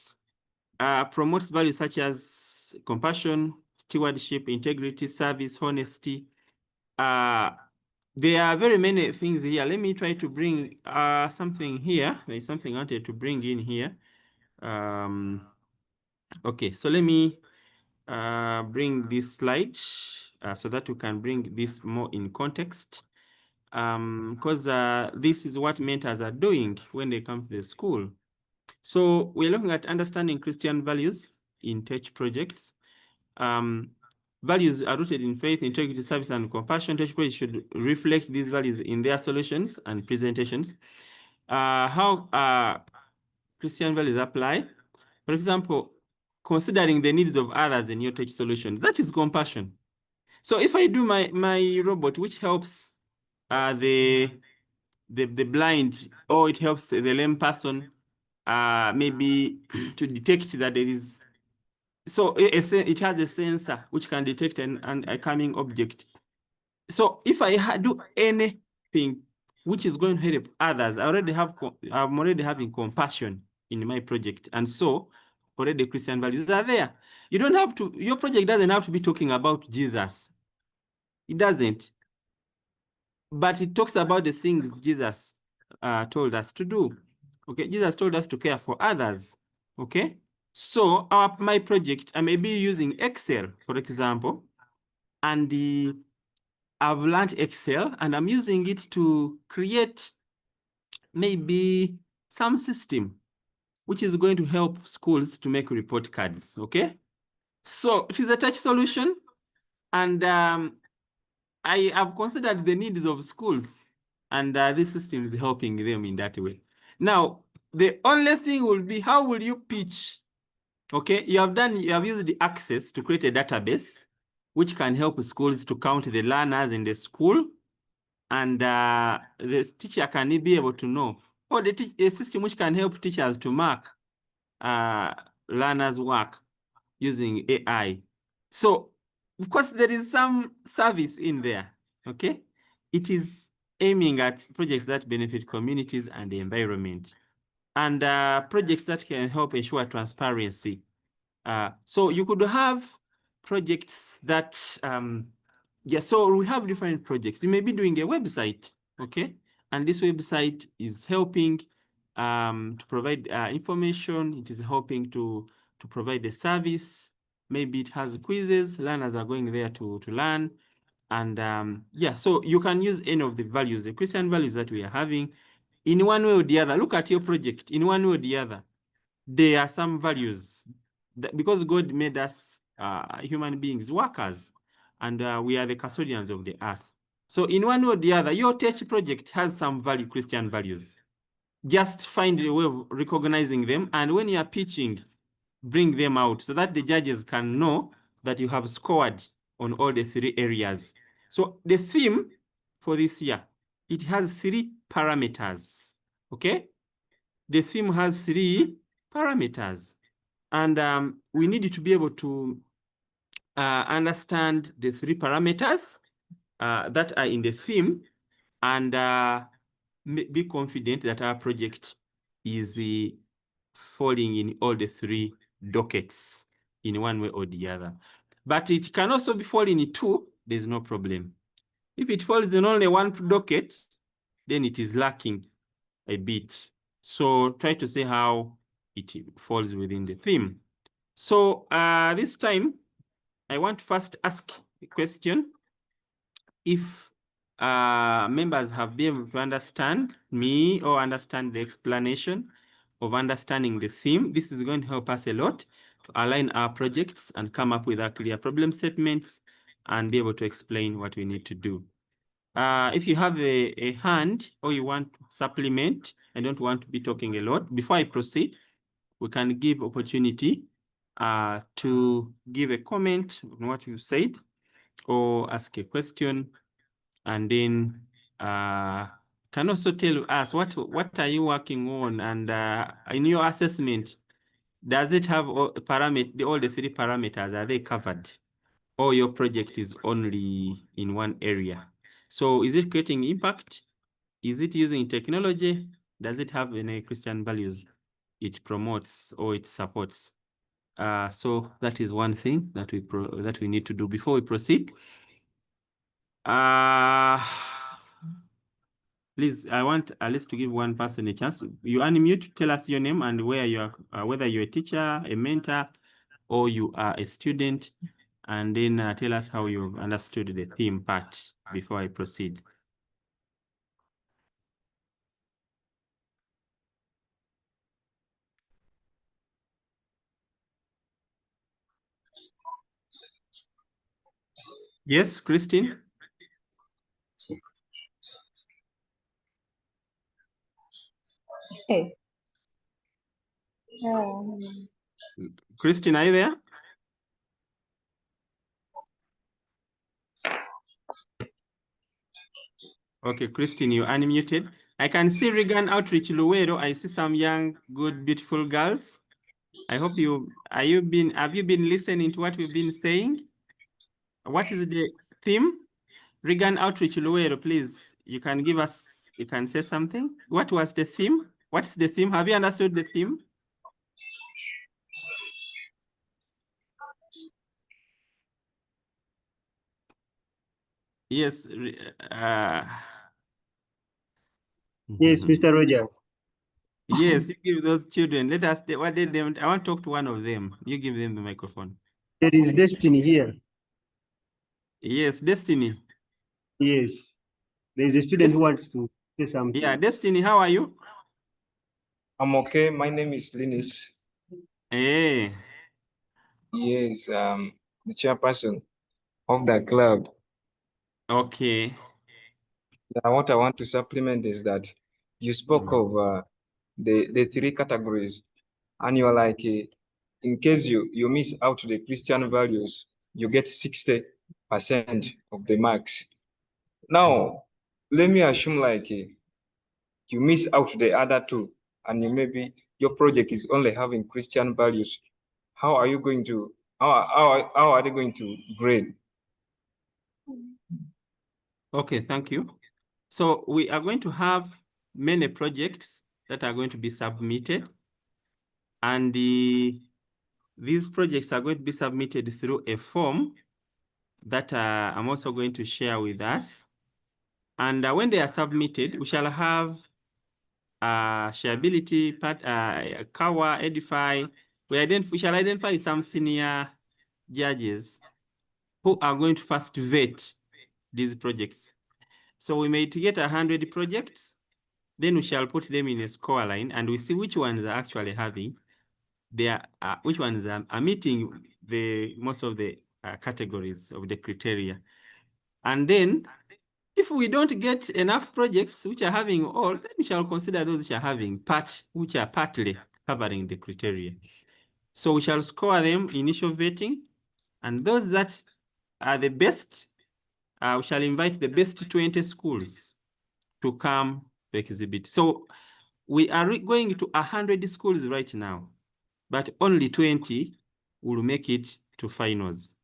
promotes values such as compassion, stewardship, integrity, service, honesty, there are very many things here. Let me try to bring something here. There's something I wanted to bring in here. Okay, so let me bring this slide so that we can bring this more in context. Because this is what mentors are doing when they come to the school. So we're looking at understanding Christian values in tech projects. Values are rooted in faith, integrity, service, and compassion. Tech projects should reflect these values in their solutions and presentations. How Christian values apply? For example, considering the needs of others in your tech solution, that is compassion. So if I do my robot, which helps the blind, or it helps the lame person, maybe to detect that there is, so it has a sensor which can detect a coming object. So if I do anything which is going to help others, I'm already having compassion in my project, and so already Christian values are there. You don't have to, your project doesn't have to be talking about Jesus. It doesn't. But it talks about the things Jesus told us to do. Okay, Jesus told us to care for others. Okay, so my project, I may be using Excel, for example, and I've learned Excel, and I'm using it to create maybe some system which is going to help schools to make report cards. Okay, so it is a touch solution, and I have considered the needs of schools, and this system is helping them in that way. Now, the only thing will be, how will you pitch? Okay, you have used the Access to create a database which can help schools to count the learners in the school, and the teacher can be able to know, or a system which can help teachers to mark learners' work using AI. So, of course, there is some service in there, okay? It is aiming at projects that benefit communities and the environment, and projects that can help ensure transparency. So you could have projects that, so we have different projects. You may be doing a website, okay? And this website is helping to provide information. It is helping to provide a service. Maybe it has quizzes. Learners are going there to learn. And so you can use any of the values, the Christian values that we are having, in one way or the other. Look at your project in one way or the other. There are some values that, because God made us human beings, workers, and we are the custodians of the earth. So in one way or the other, your tech project has some Christian values. Just find a way of recognizing them, and when you are pitching, bring them out so that the judges can know that you have scored on all the 3 areas. So the theme for this year it has 3 parameters, okay? The theme has 3 parameters, and we need to be able to understand the 3 parameters that are in the theme, and be confident that our project is falling in all the 3 dockets in one way or the other. But it can also be falling in 2, there's no problem. If it falls in only 1 docket, then it is lacking a bit. So try to see how it falls within the theme. So this time, I want to first ask a question. If members have been able to understand me or understand the explanation of understanding the theme, this is going to help us a lot to align our projects and come up with our clear problem statements and be able to explain what we need to do. If you have a hand or you want to supplement and don't want to be talking a lot, before I proceed, we can give opportunity to give a comment on what you said or ask a question, and then can also tell us what are you working on, and in your assessment, does it have all the 3 parameters? Are they covered, or your project is only in one area? So is it creating impact? Is it using technology? Does it have any Christian values it promotes or it supports? So that is one thing that we need to do before we proceed. Please, I want at least to give one person a chance. You unmute, tell us your name and where you are, whether you're a teacher, a mentor, or you are a student, and then tell us how you understood the theme part before I proceed. Yes, Christine? Hey. Christine, are you there? Okay, Christine, you unmuted. I can see Regan Outreach Luwero. I see some young, good, beautiful girls. I hope have you been listening to what we've been saying? What is the theme? Regan Outreach Luwero, please, you can say something. What was the theme? What's the theme? Have you understood the theme? Yes. Yes, Mr. Rogers. Yes, you give those children. I want to talk to one of them. You give them the microphone. There is Destiny here. Yes, Destiny. Yes. There is a student who wants to say something. Yeah, Destiny, how are you? I'm okay. My name is Linus. Hey. Yes, the chairperson of the club. Okay. What I want to supplement is that you spoke of the 3 categories, and you're like, in case you miss out the Christian values, you get 60% of the marks. Now, let me assume like you miss out the other 2, and maybe your project is only having Christian values. How are you going to, how are they going to grade? Okay, thank you. So we are going to have many projects that are going to be submitted, and these projects are going to be submitted through a form that I'm also going to share with us. And when they are submitted, we shall have shareability, Kawa, Edify. We shall identify some senior judges who are going to first vet these projects. So we may get 100 projects, then we shall put them in a score line, and we see which ones are actually having which ones are meeting most of the categories of the criteria. And then if we don't get enough projects which are having all, then we shall consider those which are having which are partly covering the criteria. So we shall score them initial vetting, and those that are the best, we shall invite the best 20 schools to come to exhibit. So we are going to 100 schools right now, but only 20 will make it to finals.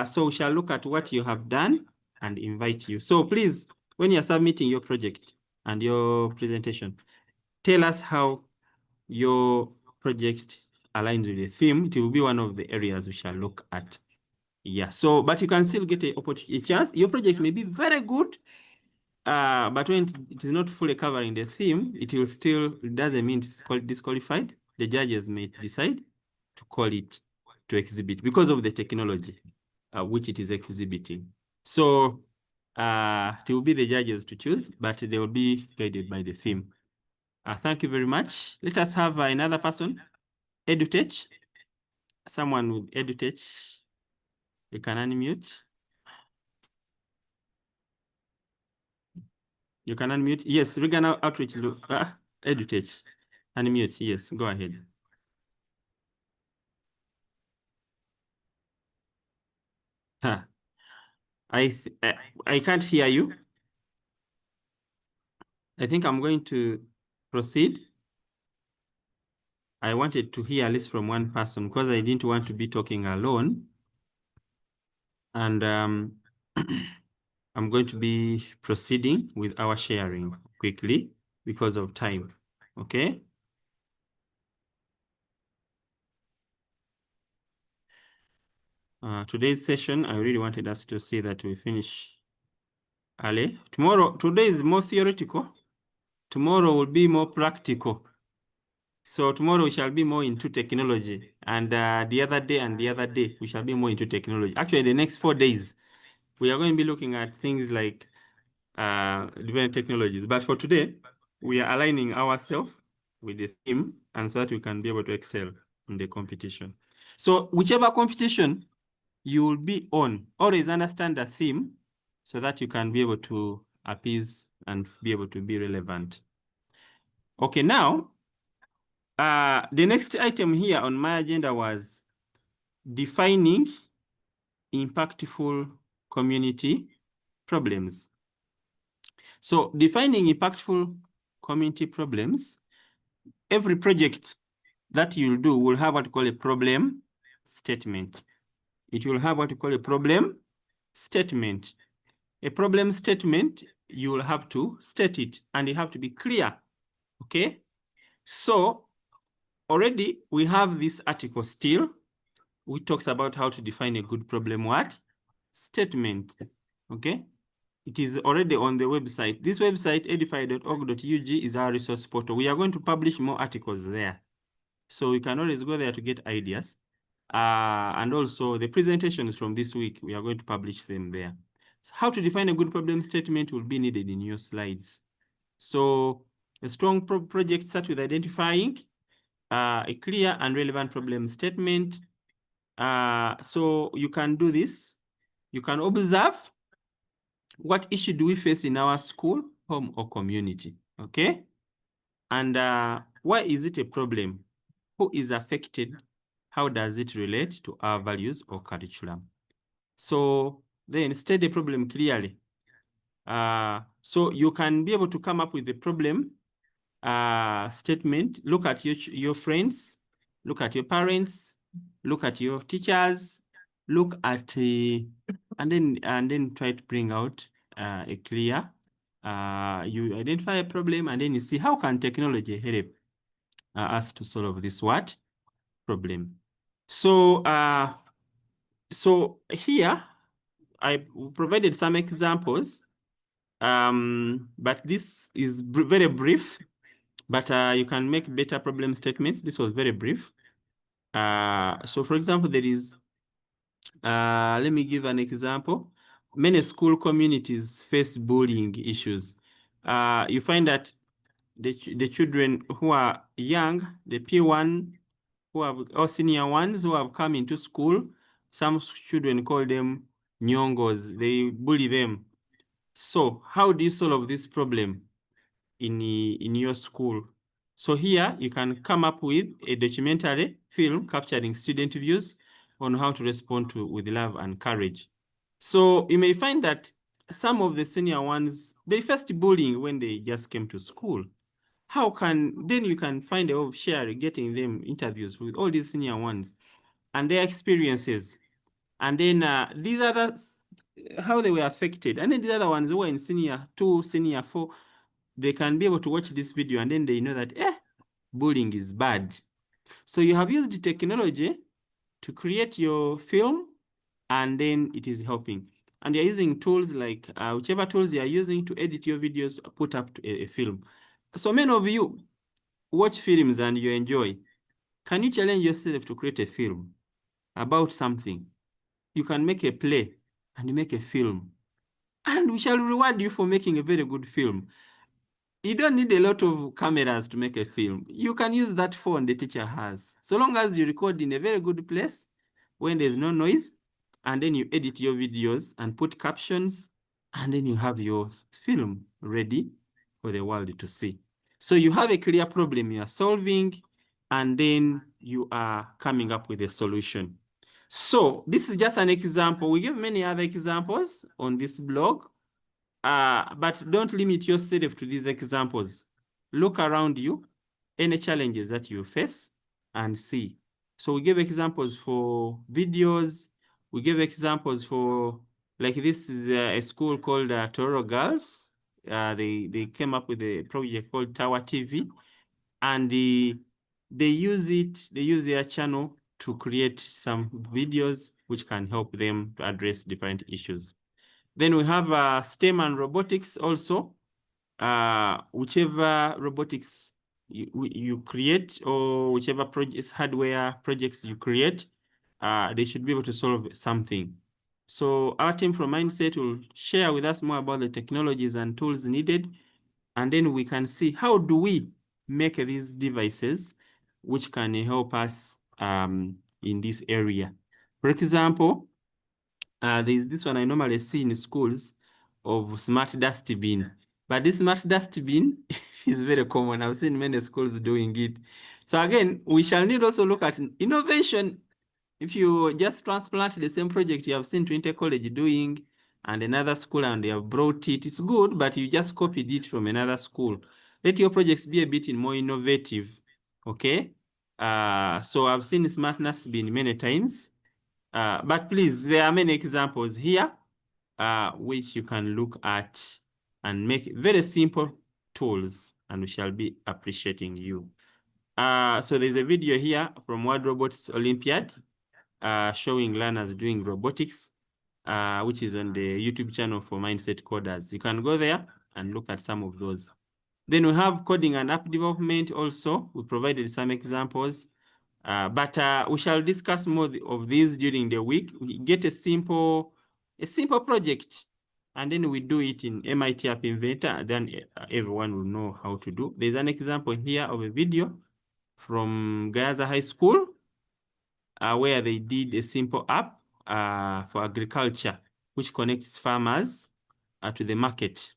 So we shall look at what you have done and invite you. So please, when you're submitting your project and your presentation, tell us how your project aligns with the theme. It will be one of the areas we shall look at. Yeah, so, but you can still get a chance. Your project may be very good, but when it is not fully covering the theme, it will still, it doesn't mean it's disqualified. The judges may decide to call it to exhibit because of the technology which it is exhibiting. So it will be the judges to choose, but they will be guided by the theme. Thank you very much. Let us have another person. EdTech. Someone with EdTech. You can unmute. You can unmute. Yes, regional outreach. EdTech. Unmute. Yes, go ahead. Huh. I can't hear you. I think I'm going to proceed. I wanted to hear at least from one person because I didn't want to be talking alone. And I'm going to be proceeding with our sharing quickly because of time. Okay. Today's session, I really wanted us to see that we finish early. Today is more theoretical. Tomorrow will be more practical. So tomorrow we shall be more into technology, and the other day we shall be more into technology. Actually, the next 4 days, we are going to be looking at things like different technologies. But for today, we are aligning ourselves with the theme, and so that we can be able to excel in the competition. So whichever competition you will be on, always understand the theme so that you can be able to appease and be able to be relevant. Okay, now, the next item here on my agenda was defining impactful community problems. So defining impactful community problems, every project that you'll do will have what you call a problem statement. It will have what you call a problem statement. A problem statement, you will have to state it and you have to be clear, okay? So already we have this article still, which talks about how to define a good problem statement, okay? It is already on the website. This website, edify.org.ug, is our resource portal. We are going to publish more articles there. So you can always go there to get ideas. And also the presentations from this week, we are going to publish them there. So how to define a good problem statement will be needed in your slides. So a strong project starts with identifying a clear and relevant problem statement. So you can do this. You can observe what issue do we face in our school, home, or community, okay? And why is it a problem? Who is affected? How does it relate to our values or curriculum? So then state the problem clearly. So you can be able to come up with the problem statement, look at your friends, look at your parents, look at your teachers, look at, and then try to bring out a clear, you identify a problem and then you see how can technology help us to solve this problem. So, so here I provided some examples, but this is very brief, but you can make better problem statements. This was very brief. So for example, there is, let me give an example. Many school communities face bullying issues. You find that the children who are young, the P1, who have, or senior ones who have come into school, some children call them nyongos, they bully them. So how do you solve this problem in your school? So here you can come up with a documentary film capturing student views on how to respond with love and courage. So you may find that some of the senior ones, they faced bullying when they just came to school. Then you can find a way of sharing, getting them interviews with all these senior ones and their experiences. And then these others, how they were affected. And then the other ones who were in senior 2, senior 4, they can be able to watch this video and then they know that, bullying is bad. So you have used the technology to create your film and then it is helping. And you're using tools like whichever tools you are using to edit your videos, put up a film. So many of you watch films and you enjoy. Can you challenge yourself to create a film about something? You can make a play and make a film. And we shall reward you for making a very good film. You don't need a lot of cameras to make a film. You can use that phone the teacher has. So long as you record in a very good place when there's no noise, and then you edit your videos and put captions, and then you have your film ready for the world to see. So you have a clear problem you are solving, and then you are coming up with a solution. So this is just an example. We give many other examples on this blog, but don't limit yourself to these examples. Look around you, any challenges that you face, and see. So we give examples for videos. We give examples for, like this is a school called Toro Girls. They came up with a project called Tower TV, and they use their channel to create some videos which can help them to address different issues. Then we have STEM and robotics also. Whichever robotics you create or whichever projects, hardware projects you create, they should be able to solve something. So our team from Mindset will share with us more about the technologies and tools needed. And then we can see how do we make these devices which can help us in this area. For example, there's this one I normally see in schools of smart dustbin. But this smart dustbin is very common. I've seen many schools doing it. So again, we shall need also look at innovation. If you just transplant the same project you have seen Trinity College doing and another school and they have brought it, it's good, but you just copied it from another school. Let your projects be a bit more innovative, okay? So I've seen smart dustbin many times. But please, there are many examples here which you can look at and make very simple tools, and we shall be appreciating you. So there's a video here from World Robotics Olympiad showing learners doing robotics, which is on the YouTube channel for Mindset Coders. You can go there and look at some of those. Then we have coding and app development also. We provided some examples. But we shall discuss more of these during the week. We get a simple project, and then we do it in MIT App Inventor, then everyone will know how to do. There's an example here of a video from Gaza High School, where they did a simple app for agriculture, which connects farmers to the market.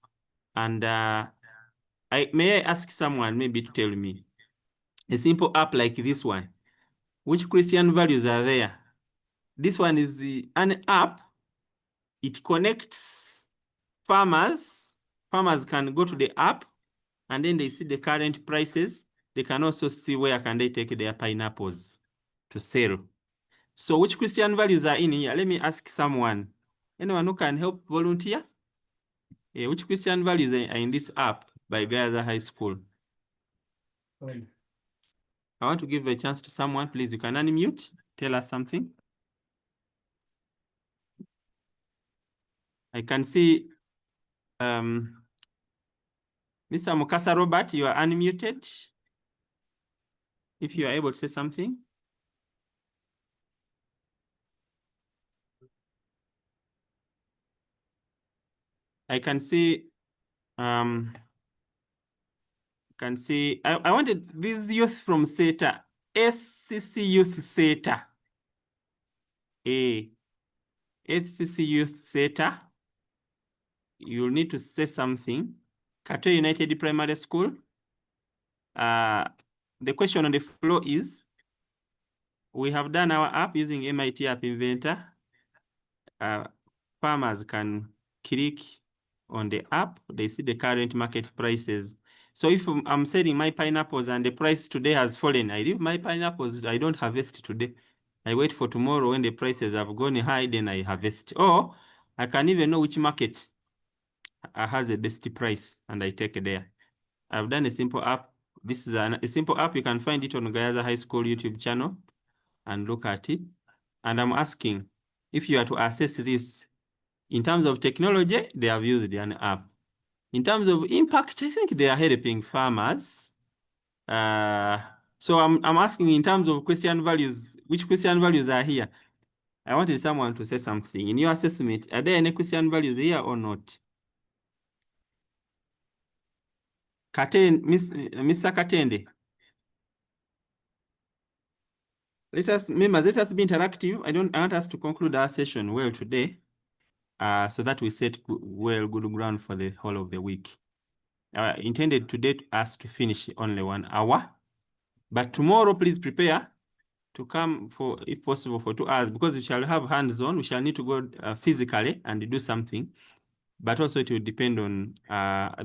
And may I ask someone maybe to tell me, a simple app like this one, which Christian values are there? This one is an app. It connects farmers. Farmers can go to the app and then they see the current prices. They can also see where can they take their pineapples to sell. So which Christian values are in here? Let me ask someone. Anyone who can help volunteer? Yeah, which Christian values are in this app by Gaza High School? I want to give a chance to someone. Please, you can unmute. Tell us something. I can see Mr. Mukasa Robert, you are unmuted. If you are able to say something. I can see, I wanted this youth from SETA, SCC Youth SETA. SCC Youth SETA. You'll need to say something. Kato United Primary School. The question on the floor is, we have done our app using MIT App Inventor. Farmers can click on the app, they see the current market prices. So if I'm selling my pineapples and the price today has fallen, I leave my pineapples, I don't harvest today. I wait for tomorrow when the prices have gone high, then I harvest. Or I can even know which market has the best price and I take it there. I've done a simple app. This is a simple app. You can find it on Gayaza High School YouTube channel and look at it. And I'm asking, if you are to assess this, in terms of technology, they have used an app. In terms of impact, I think they are helping farmers. So I'm asking in terms of Christian values, which Christian values are here? I wanted someone to say something. In your assessment, are there any Christian values here or not? Mr. Katende. Let us be interactive. I want us to conclude our session well today, so that we set good ground for the whole of the week. Intended today us to finish only 1 hour, but tomorrow please prepare to come for, if possible, for 2 hours, because we shall have hands-on. We shall need to go physically and do something, but also it will depend on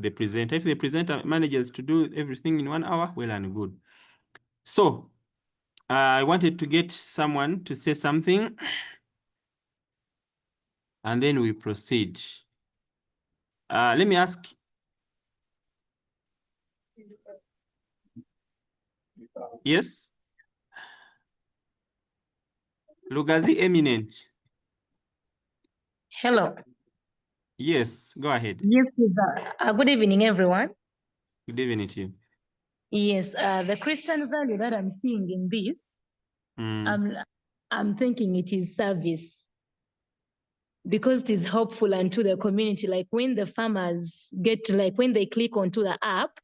the presenter. If the presenter manages to do everything in 1 hour, well and good. So I wanted to get someone to say something, and then we proceed. Let me ask. Yes? Lugazi Eminent. Hello. Yes, go ahead. Yes, good evening, everyone. Good evening to you. Yes, the Christian value that I'm seeing in this, I'm thinking it is service, because it is helpful unto the community. Like when the farmers get to, like when they click onto the app,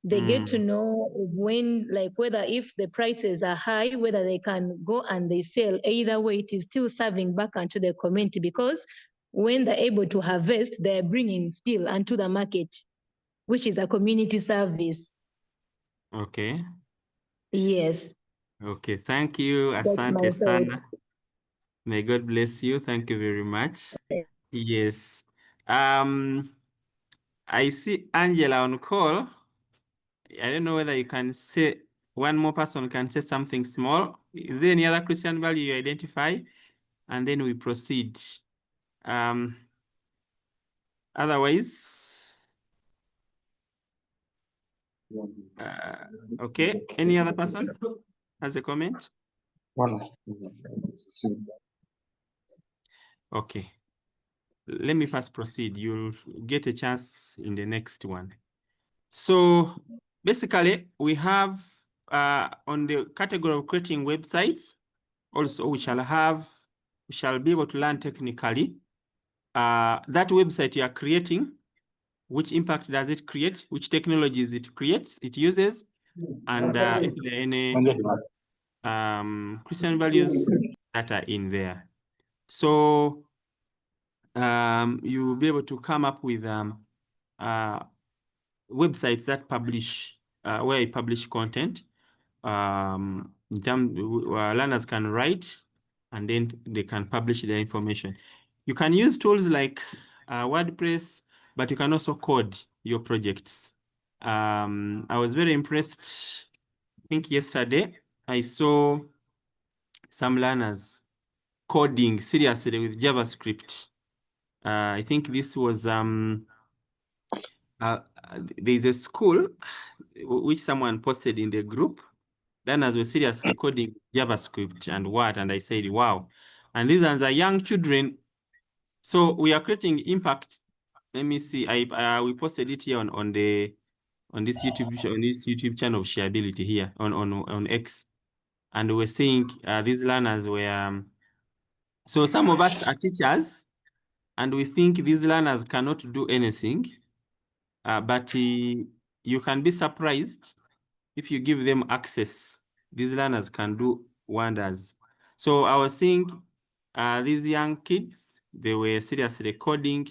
they get to know when, like whether if the prices are high, whether they can go and they sell. Either way, it is still serving back onto the community, because when they're able to harvest, they're bringing still onto the market, which is a community service. Okay. Yes. Okay, thank you. Asante sana. May God bless you. Thank you very much. Yes. I see Angela on call. I don't know whether you can say, one more person can say something small. Is there any other Christian value you identify? And then we proceed. Otherwise, okay. Any other person has a comment? Okay. Let me first proceed. You'll get a chance in the next one. So basically, we have on the category of creating websites, also we shall be able to learn technically that website you are creating, which impact does it create, which technologies it uses, and if there are any Christian values that are in there. So you will be able to come up with websites that publish, where you publish content. Learners can write, and then they can publish their information. You can use tools like WordPress, but you can also code your projects. I was very impressed. I think yesterday I saw some learners coding seriously with JavaScript. I think this was there's a school which someone posted in the group. Learners were seriously coding JavaScript and Word, and I said, wow. And these are young children. So we are creating impact. Let me see. We posted it here on this YouTube channel of Shareability here on X, and we're saying these learners were. So some of us are teachers, and we think these learners cannot do anything, but you can be surprised if you give them access. These learners can do wonders. So I was seeing these young kids, they were seriously coding,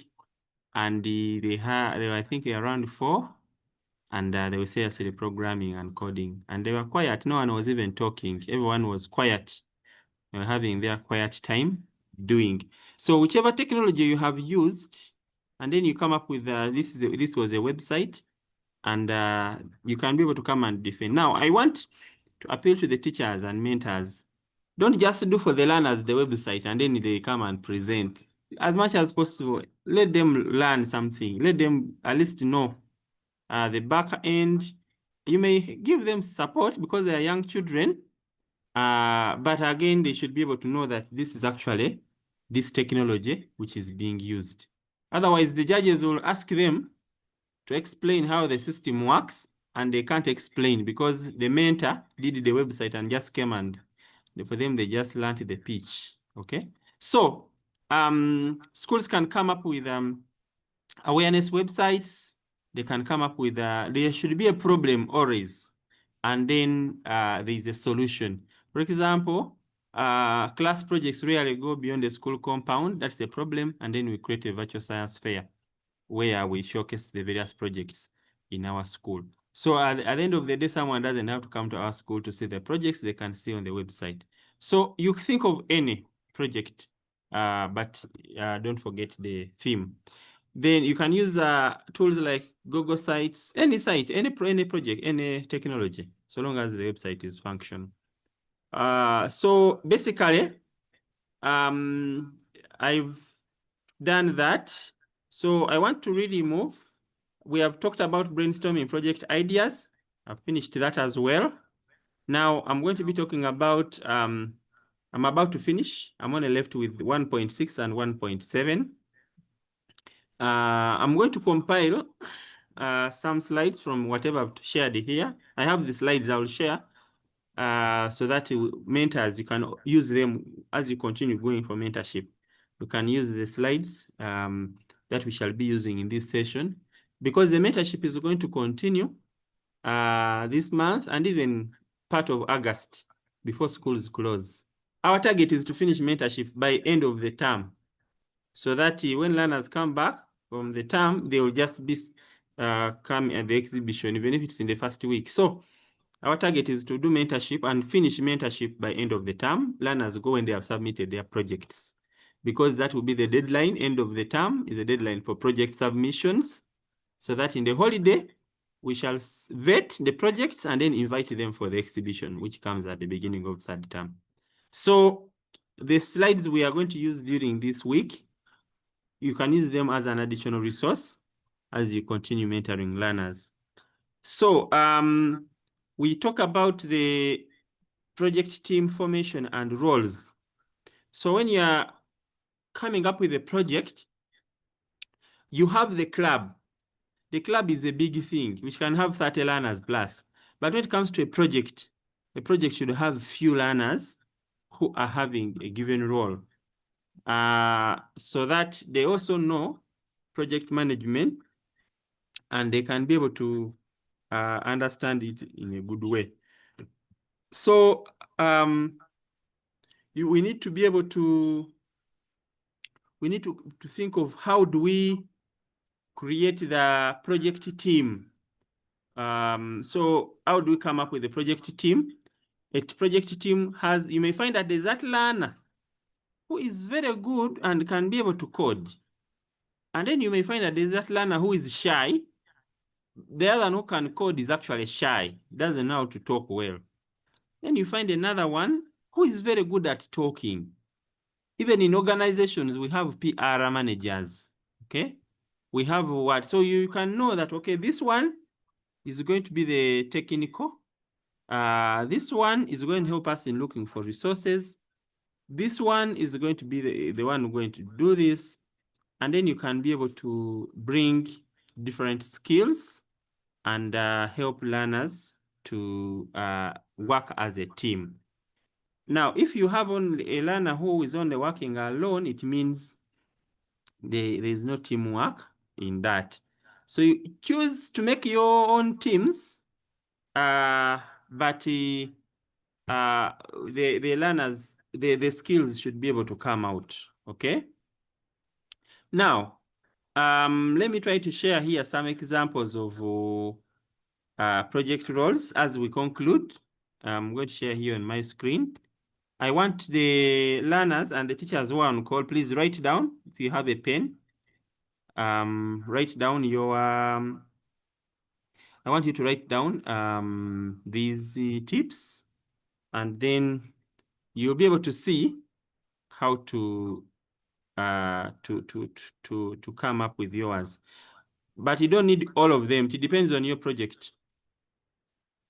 and they were, I think, around 4, and they were seriously programming and coding, and they were quiet. No one was even talking. Everyone was quiet. They were having their quiet time doing. So whichever technology you have used, and then you come up with this was a website, and you can be able to come and defend. Now, I want to appeal to the teachers and mentors. Don't just do for the learners the website and then they come and present. As much as possible, let them learn something. Let them at least know the back end. You may give them support because they are young children, but again, they should be able to know that this is actually this technology which is being used. Otherwise, the judges will ask them to explain how the system works, and they can't explain because the mentor did the website and just came, and for them, they just learned the pitch, okay? So schools can come up with awareness websites. They can come up with, there should be a problem always, and then there is a solution. For example, class projects rarely go beyond the school compound. That's the problem. And then we create a virtual science fair where we showcase the various projects in our school. So at the end of the day, someone doesn't have to come to our school to see the projects. They can see on the website. So you think of any project, but don't forget the theme. Then you can use tools like Google Sites, any site, any project, any technology, so long as the website is functional. So basically, I've done that. So I want to really move. We have talked about brainstorming project ideas. I've finished that as well. Now I'm going to be talking about, I'm about to finish. I'm only left with 1.6 and 1.7. I'm going to compile some slides from whatever I've shared here. I have the slides I will share so that mentors, you can use them as you continue going for mentorship. You can use the slides that we shall be using in this session, because the mentorship is going to continue this month and even part of August before schools close. Our target is to finish mentorship by end of the term, so that when learners come back from the term, they will just be come at the exhibition, even if it's in the first week. So our target is to do mentorship and finish mentorship by end of the term. Learners go when they have submitted their projects, because that will be the deadline. End of the term is a deadline for project submissions, so that in the holiday, we shall vet the projects and then invite them for the exhibition, which comes at the beginning of third term. So the slides we are going to use during this week, you can use them as an additional resource as you continue mentoring learners. So we talk about the project team formation and roles. So when you are coming up with a project, you have the club. The club is a big thing, which can have 30 learners plus. But when it comes to a project should have few learners who are having a given role, so that they also know project management and they can be able to understand it in a good way. So we need to be able to, we need to think of how do we create the project team. So how do we come up with the project team? A project team has, you may find that there's that learner who is very good and can be able to code. And then you may find that there's that learner who is shy. The other one who can code is actually shy, doesn't know how to talk well. Then you find another one who is very good at talking. Even in organizations, we have PR managers, okay? We have what? So you can know that, okay, this one is going to be the technical. This one is going to help us in looking for resources. This one is going to be the one going to do this. And then you can be able to bring different skills and help learners to work as a team. Now, if you have only a learner who is only working alone, it means there is no teamwork in that. So you choose to make your own teams, but the learners, the skills should be able to come out, okay? Now, let me try to share here some examples of project roles as we conclude. I'm going to share here on my screen. I want the learners and the teachers who are on call, please write down if you have a pen. write down your, I want you to write down these tips, and then you'll be able to see how to come up with yours. But you don't need all of them. It depends on your project.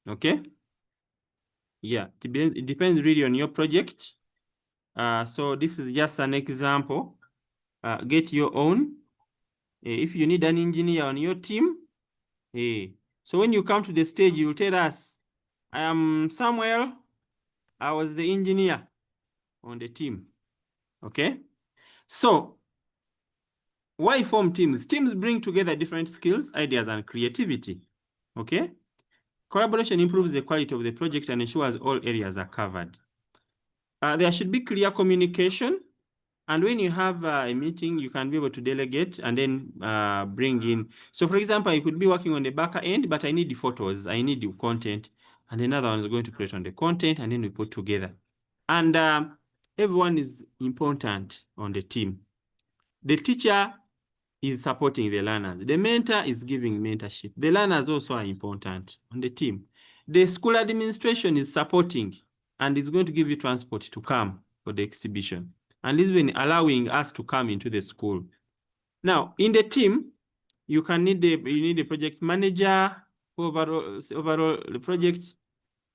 Okay? Yeah, it depends really on your project. So this is just an example. Get your own. If you need an engineer on your team, so when you come to the stage, you will tell us, I am Samuel. I was the engineer on the team. Okay? So why form teams? Teams bring together different skills, ideas, and creativity. Okay? Collaboration improves the quality of the project and ensures all areas are covered. There should be clear communication. And when you have a meeting, you can be able to delegate and then bring in. So for example, you could be working on the back end, but I need the photos, I need the content, and another one is going to create on the content, and then we put together. And everyone is important on the team. The teacher is supporting the learners. The mentor is giving mentorship. The learners also are important on the team. The school administration is supporting and is going to give you transport to come for the exhibition, and is even allowing us to come into the school. Now, in the team, you need a project manager, overall the project,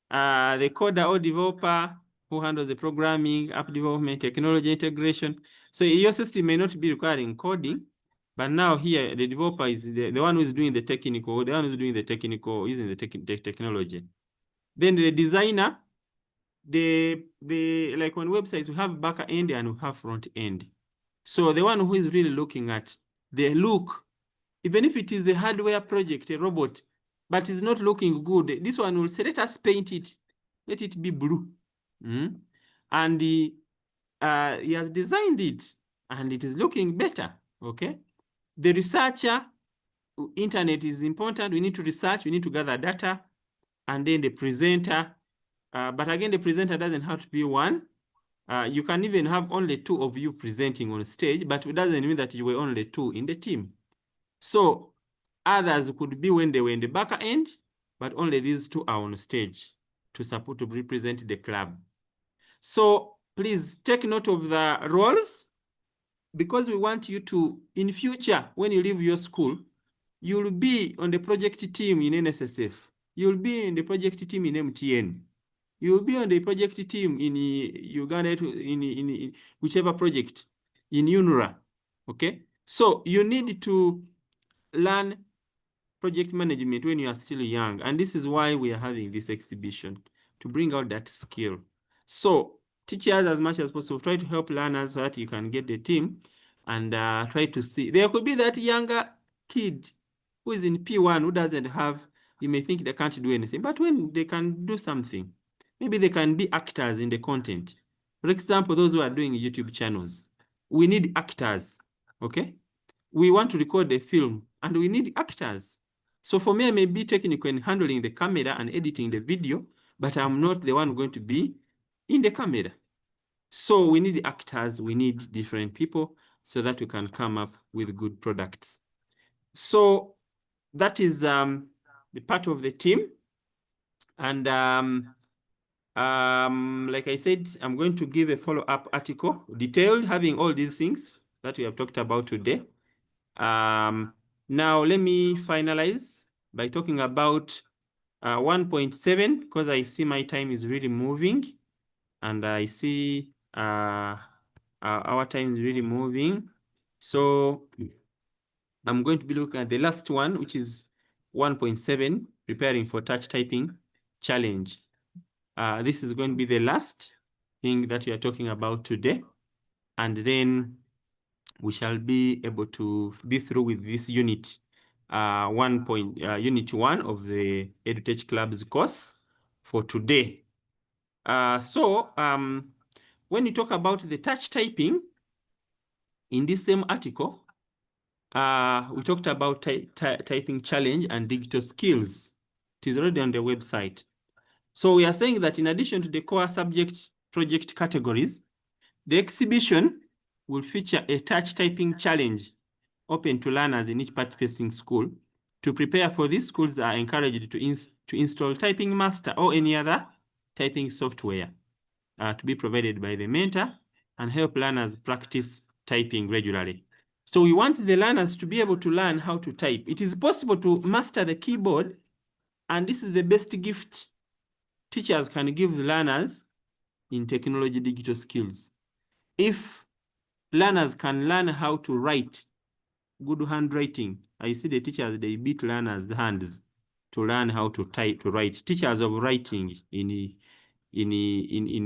the coder or developer who handles the programming, app development, technology integration. So your system may not be requiring coding, but now here the developer is the one who is doing the technical, the one who is doing the technical, using the technology. Then the designer, like on websites, we have back end and we have front end. So the one who is really looking at the look, even if it is a hardware project, a robot, but it's not looking good, this one will say, let us paint it, let it be blue. And he has designed it and it is looking better. Okay. The researcher, internet is important. We need to research, we need to gather data. And then the presenter, but again, the presenter doesn't have to be one. You can even have only two of you presenting on stage, but it doesn't mean that you were only two in the team. So others could be when they were in the back end, but only these two are on stage to support, to represent the club. So please take note of the roles, because we want you to, in future, when you leave your school, you'll be on the project team in NSSF. You'll be in the project team in MTN. You'll be on the project team in Uganda, in whichever project, in UNRWA. Okay? So you need to learn project management when you are still young. And this is why we are having this exhibition, to bring out that skill. So teachers, as much as possible, try to help learners so that you can get the team, and try to see. There could be that younger kid who is in P1 who doesn't have, you may think they can't do anything, but when they can do something, maybe they can be actors in the content. For example, those who are doing YouTube channels, we need actors, okay? We want to record a film and we need actors. So for me, I may be technical in handling the camera and editing the video, but I'm not the one going to be in the camera. So we need actors, we need different people so that we can come up with good products. So that is the part of the team. And like I said, I'm going to give a follow-up article, detailed, having all these things that we have talked about today. Now let me finalize by talking about 1.7, because I see my time is really moving, and I see our time is really moving. So I'm going to be looking at the last one, which is 1.7, preparing for touch typing challenge. This is going to be the last thing that we are talking about today. And then we shall be able to be through with this unit, unit 1 of the EdTech Clubs course for today. When you talk about the touch typing, in this same article, we talked about typing challenge and digital skills. It is already on the website. So we are saying that in addition to the core subject project categories, the exhibition will feature a touch typing challenge open to learners in each participating school. To prepare for this, schools are encouraged to install Typing Master or any other typing software to be provided by the mentor and help learners practice typing regularly. So we want the learners to be able to learn how to type. It is possible to master the keyboard, and this is the best gift teachers can give the learners in technology digital skills. If learners can learn how to write, good handwriting, I see the teachers, they beat learners' hands to learn how to type, to write. Teachers of writing in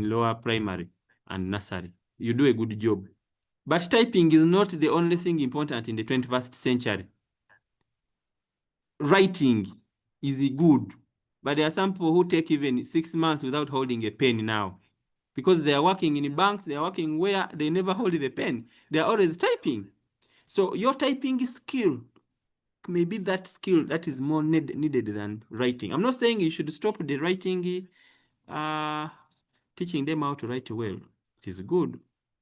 lower primary and nursery, you do a good job. But typing is not the only thing important in the 21st century. Writing is good, but there are some people who take even 6 months without holding a pen now, because they are working in banks, they are working where they never hold the pen. They are always typing. So your typing skill may be that skill that is more needed than writing. I'm not saying you should stop the writing, teaching them how to write well. It is good,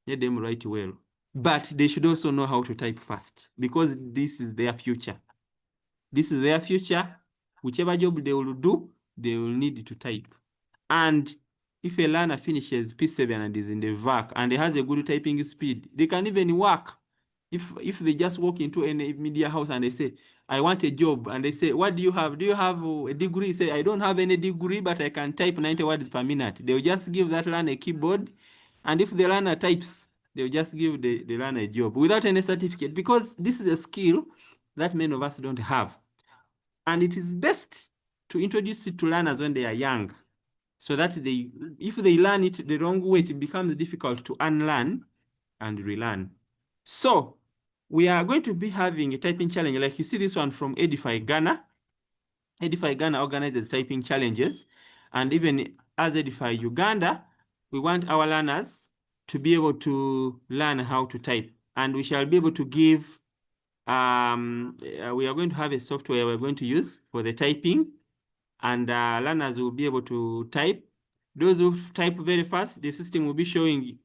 let them write well. But they should also know how to type fast, because this is their future. This is their future. Whichever job they will do, they will need to type. And if a learner finishes P7 and is in the VAC and has a good typing speed, they can even work. If they just walk into any media house and they say, I want a job, and they say, what do you have? Do you have a degree? Say, I don't have any degree, but I can type 90 words per minute. They'll just give that learner a keyboard. And if the learner types, they'll just give the learner a job without any certificate, because this is a skill that many of us don't have. And it is best to introduce it to learners when they are young, so that if they learn it the wrong way, it becomes difficult to unlearn and relearn. So we are going to be having a typing challenge, like you see this one from Edify Ghana. Edify Ghana organizes typing challenges, and even as Edify Uganda, we want our learners to be able to learn how to type, and we shall be able to give, we are going to have a software we're going to use for the typing, and learners will be able to type. Those who type very fast, the system will be showing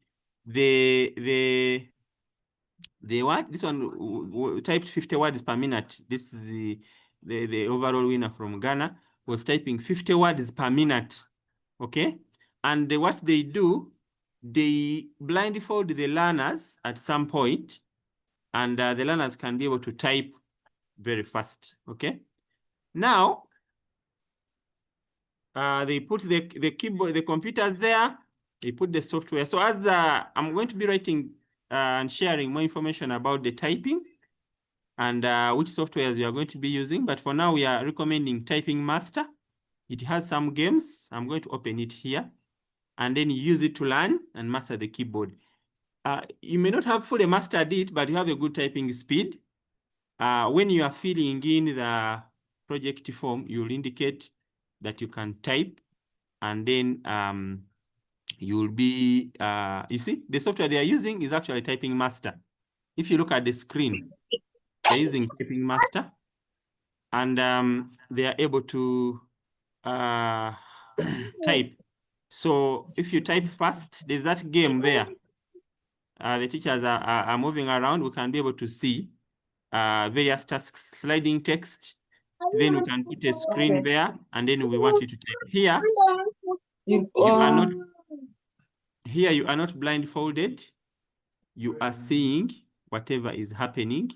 the what? This one typed 50 words per minute. This is the overall winner from Ghana, was typing 50 words per minute. Okay? And what they do, they blindfold the learners at some point, and the learners can be able to type very fast. Okay? Now, they put the keyboard, the computers there, they put the software. So as I'm going to be writing and sharing more information about the typing and which softwares we are going to be using. But for now, we are recommending Typing Master. It has some games. I'm going to open it here, and then you use it to learn and master the keyboard. You may not have fully mastered it, but you have a good typing speed. When you are filling in the project form, you'll indicate that you can type, and then you'll be, you see, the software they are using is actually Typing Master. If you look at the screen, they're using Typing Master, and they are able to type. So if you type fast, there's that game there. The teachers are moving around. We can be able to see various tasks, sliding text. Then we can put a screen there, and then we want you to type. Here, you are not blindfolded. You are seeing whatever is happening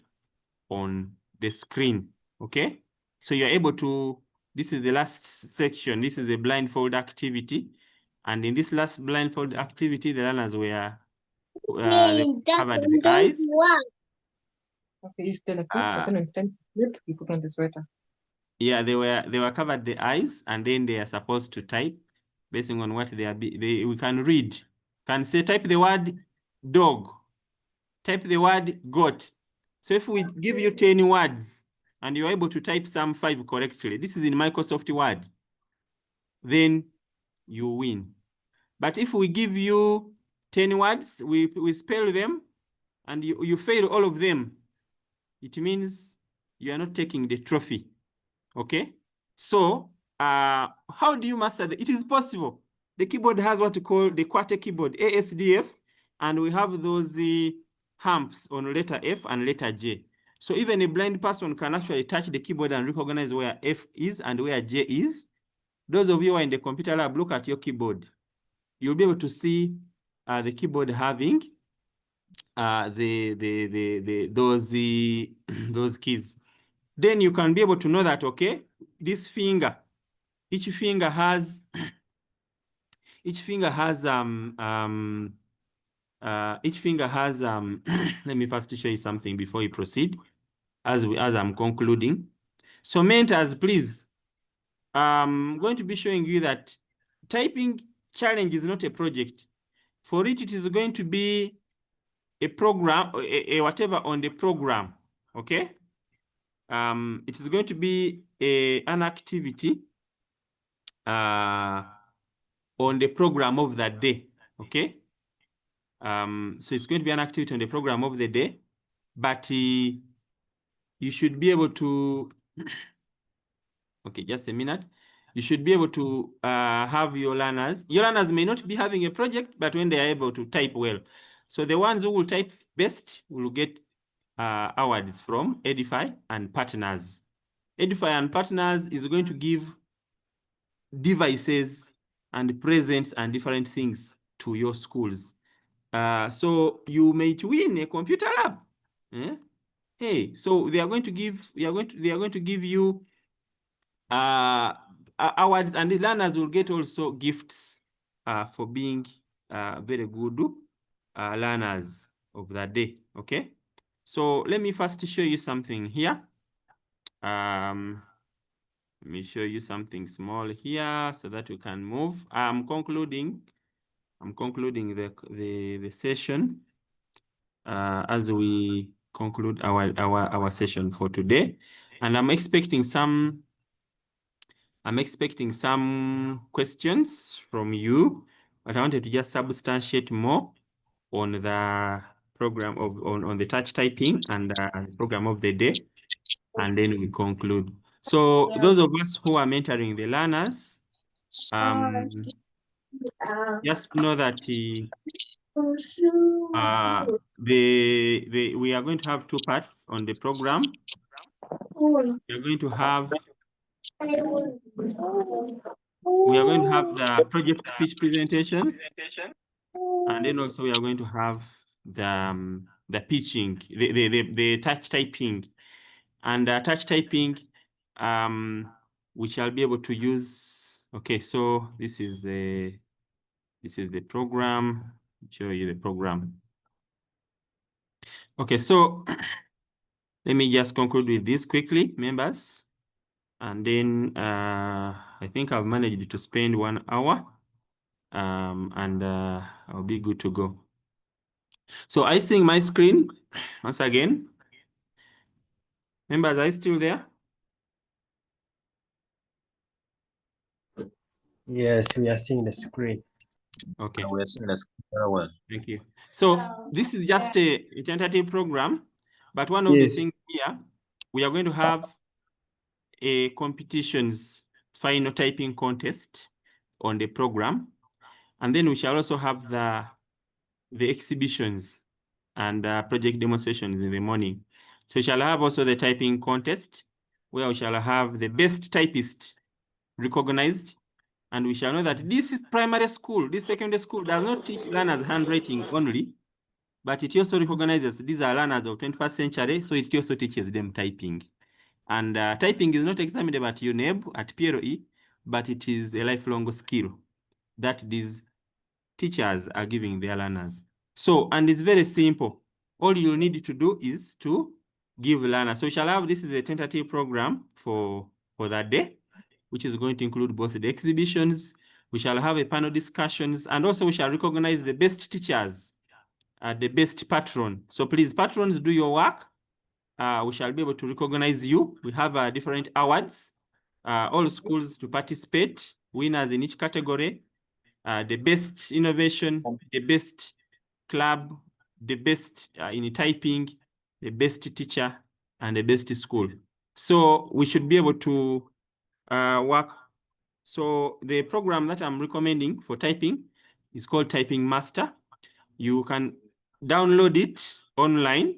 on the screen, okay? So you're able to, this is the last section. This is the blindfold activity. And in this last blindfold activity, the learners were they covered the eyes. Okay, you stay like this, but then when it's time to flip, you put on the sweater. Yeah, they were covered the eyes, and then they are supposed to type based on what they are. We can read. Can say type the word dog, type the word goat. So if we give you 10 words and you're able to type some 5 correctly, this is in Microsoft Word, then you win. But if we give you 10 words, we spell them, and you fail all of them, it means you are not taking the trophy. Okay? So how do you master it? It is possible. The keyboard has what we call the QWERTY keyboard, ASDF, and we have those humps on letter F and letter J. So even a blind person can actually touch the keyboard and recognize where F is and where J is. Those of you who are in the computer lab, look at your keyboard. You'll be able to see the keyboard having those keys. Then you can be able to know that, okay, this finger, each finger has let me first show you something before we proceed, as I'm concluding. So mentors, please, I'm going to be showing you that typing challenge is not a project. For it is going to be a program, a whatever on the program, okay? It is going to be an activity on the program of that day, okay? So it's going to be an activity on the program of the day, but you should be able to, okay, just a minute. You should be able to have your learners may not be having a project, but when they are able to type well. So the ones who will type best will get awards from Edify and partners. Edify and partners is going to give devices and presents and different things to your schools. So you may win a computer lab. Hey, so they are going to give you awards, and the learners will get also gifts for being very good learners of that day. Okay, so let me first show you something here. Let me show you something small here so that we can move. I'm concluding the session as we conclude our session for today, and I'm expecting some questions from you, but I wanted to just substantiate more on the program on the touch typing and the program of the day, and then we conclude. So those of us who are mentoring the learners, just know that we are going to have two parts on the program. We are going to have the project pitch presentations, and then also we are going to have the pitching, the touch typing, and touch typing. We shall be able to use. Okay, so this is the program. I'll show you the program. Okay, so let me just conclude with this quickly, members. And then I think I've managed to spend 1 hour, and I'll be good to go. So I see my screen once again. Members, are you still there? Yes, we are seeing the screen. Okay. We are seeing the screen very well. Thank you. So this is just a tentative program, but one of the things here, we are going to have a competitions final typing contest on the program, and then we shall also have the exhibitions and project demonstrations in the morning. So we shall have also the typing contest, where we shall have the best typist recognized, and we shall know that this primary school, this secondary school does not teach learners handwriting only, but it also recognizes these are learners of 21st century, so it also teaches them typing. And typing is not examined at UNEB, at PLE, but it is a lifelong skill that these teachers are giving their learners. So, and it's very simple. All you need to do is to give learners. So we shall have, this is a tentative program for that day, which is going to include both the exhibitions. We shall have a panel discussions, and also we shall recognize the best teachers, the best patron. So please, patrons, do your work. We shall be able to recognize you. We have different awards, all schools to participate, winners in each category, the best innovation, the best club, the best in typing, the best teacher, and the best school. So we should be able to work. So the program that I'm recommending for typing is called Typing Master. You can download it online,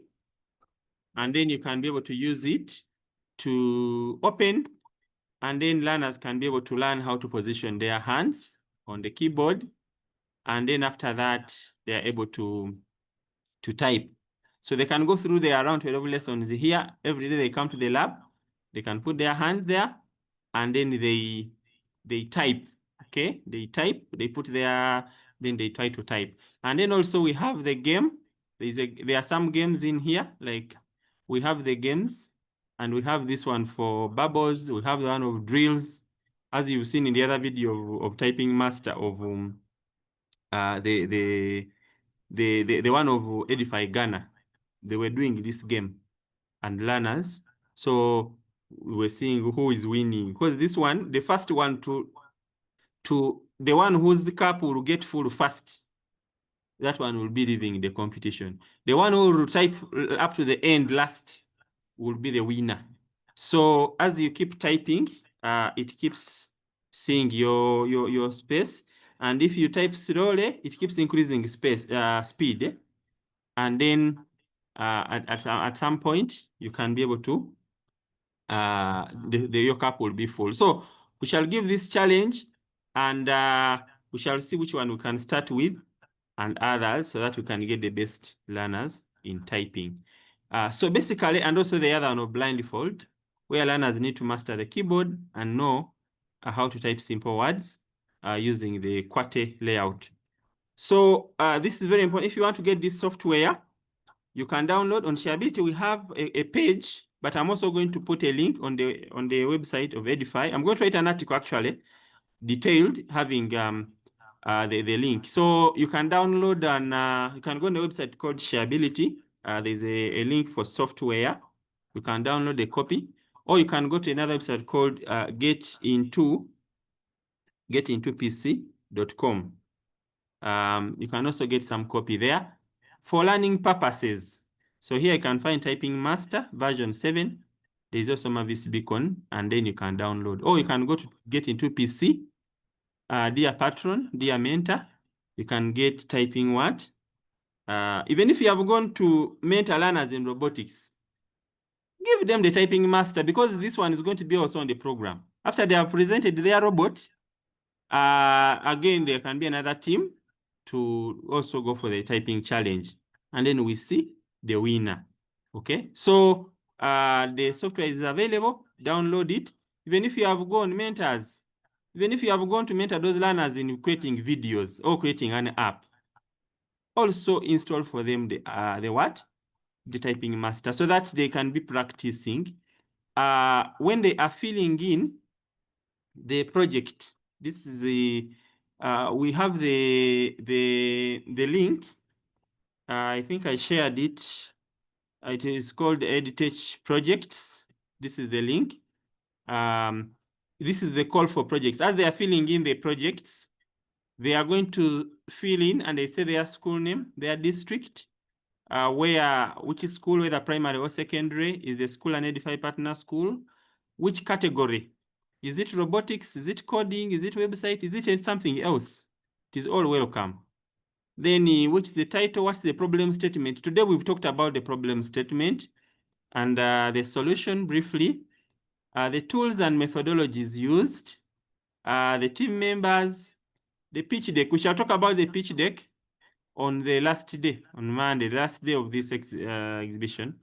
and then you can be able to use it to open, and then learners can be able to learn how to position their hands on the keyboard. And then after that, they are able to type. So they can go through the around 12 lessons here. Every day they come to the lab, they can put their hands there, and then they type. Okay, they type, they put their, then they try to type. And then also we have the game. There are some games in here, like we have the games, and we have this one for bubbles. We have the one of drills, as you've seen in the other video of typing master of the one of Edify Ghana. They were doing this game and learners. So we were seeing who is winning, because this one, the first one to the one whose cup will get full first, that one will be leaving the competition. The one who will type up to the end last will be the winner. So as you keep typing, it keeps seeing your space. And if you type slowly, it keeps increasing speed. And then at some point, you can be able to, your cup will be full. So we shall give this challenge, and we shall see which one we can start with and others, so that we can get the best learners in typing. So basically, and also the other one of blindfold, where learners need to master the keyboard and know how to type simple words using the QWERTY layout. So this is very important. If you want to get this software, you can download on Shareability. We have a page, but I'm also going to put a link on the website of Edify. I'm going to write an article actually, detailed, having the link. So you can download, and you can go on the website called Shareability. There's a link for software. You can download a copy, or you can go to another website called getintopc.com. You can also get some copy there for learning purposes. So here you can find Typing Master version 7. There's also Mavis Beacon, and then you can download. Or you can go to Get Into PC. Dear patron, dear mentor, you can get typing what? Even if you have gone to mentor learners in robotics, give them the Typing Master, because this one is going to be also on the program. After they have presented their robot, again, there can be another team to also go for the typing challenge. And then we see the winner. Okay, so the software is available. Download it. Even if you have gone mentors, even if you have gone to mentor those learners in creating videos or creating an app, also install for them the what? The Typing Master, so that they can be practicing. When they are filling in the project, this is the, we have the link. I think I shared it. It is called EdTech Projects. This is the link. This is the call for projects. As they are filling in the projects, they are going to fill in, and they say their school name, their district, which is school, whether primary or secondary, is the school an Edify partner school, which category. Is it robotics? Is it coding? Is it website? Is it something else? It is all welcome. Then which the title, what's the problem statement? Today we've talked about the problem statement and the solution briefly, the tools and methodologies used, the team members, the pitch deck. We shall talk about the pitch deck on the last day, on Monday, the last day of this exhibition.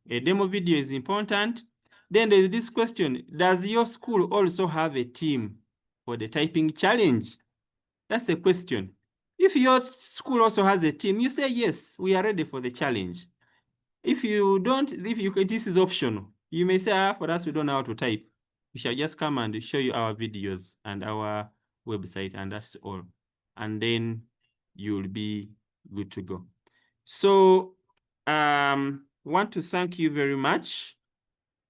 A demo video is important. Then there's this question: does your school also have a team for the typing challenge? That's a question. If your school also has a team, you say, yes, we are ready for the challenge. If you don't, this is optional. You may say, for us, we don't know how to type. We shall just come and show you our videos and our website, and that's all. And then you'll be good to go. So want to thank you very much.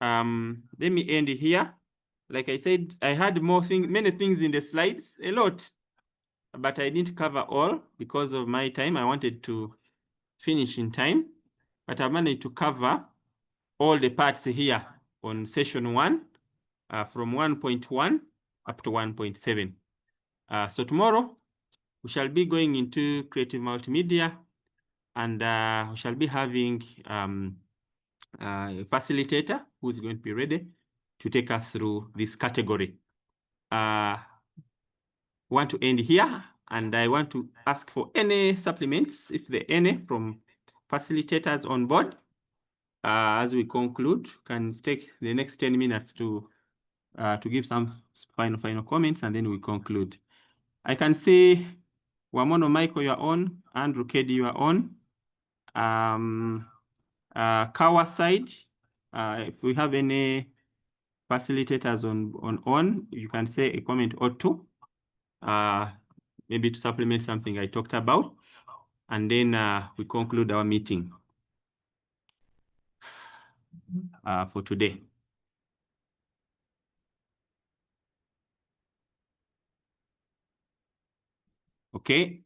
Let me end here. Like I said, I had many things in the slides, a lot, but I didn't cover all because of my time. I wanted to finish in time, but I managed to cover all the parts here on session 1, from 1.1 up to 1.7. So tomorrow we shall be going into creative multimedia, and we shall be having a facilitator who's going to be ready to take us through this category. Want to end here, and I want to ask for any supplements, if there are any, from facilitators on board. As we conclude, can take the next 10 minutes to give some final comments, and then we conclude. I can see Wamono Michael, you are on. Andrew Kedi, you are on. Kawa side, if we have any facilitators on, you can say a comment or two, maybe to supplement something I talked about, and then we conclude our meeting for today. Okay,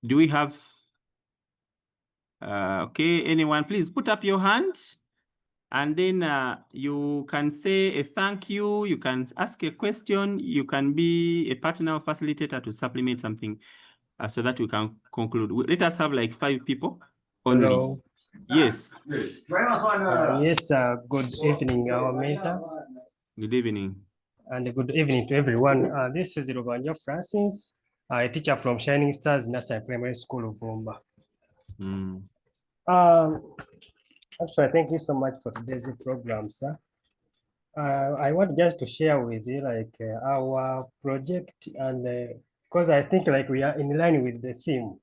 do we have, okay, anyone, please put up your hand, and then you can say a thank you, you can ask a question, you can be a partner or facilitator to supplement something so that we can conclude. Let us have like 5 people only. Hello. Yes. Yes, good evening, our mentor. Good evening. And good evening to everyone. This is Rubanja Francis, a teacher from Shining Stars Nursery Primary School of Vumba. Actually, thank you so much for today's program, sir. I want just to share with you like our project, and because I think like we are in line with the theme.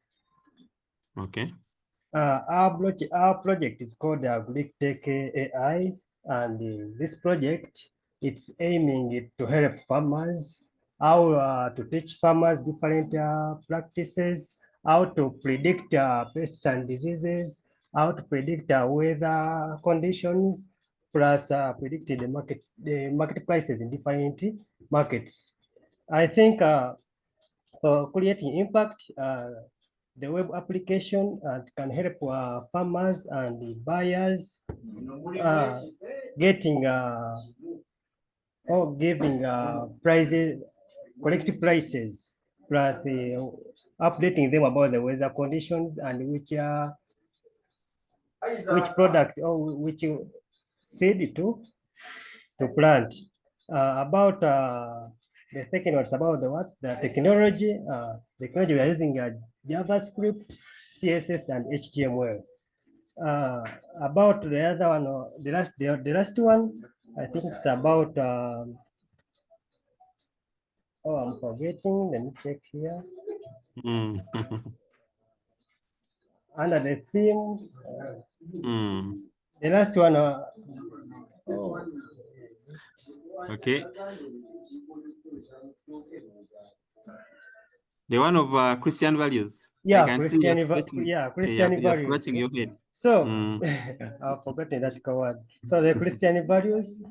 Okay. Our project is called EdTech AI, and this project, it's aiming to help farmers, how to teach farmers different practices, how to predict pests and diseases, how to predict weather conditions, plus predicting the market prices in different markets. I think for creating impact, the web application can help farmers and the buyers getting or giving prices, correct prices, plus updating them about the weather conditions and which product or which seed to plant. About the second one is about the technology. Technology we are using JavaScript, CSS, and HTML. About the other one, the last one, I think it's about. Oh, I'm forgetting. Let me check here. Under the theme, the last one. Okay. The one of Christian values. Yeah, Christian values. You're scratching your head. So I've forgotten that word. So the Christian values.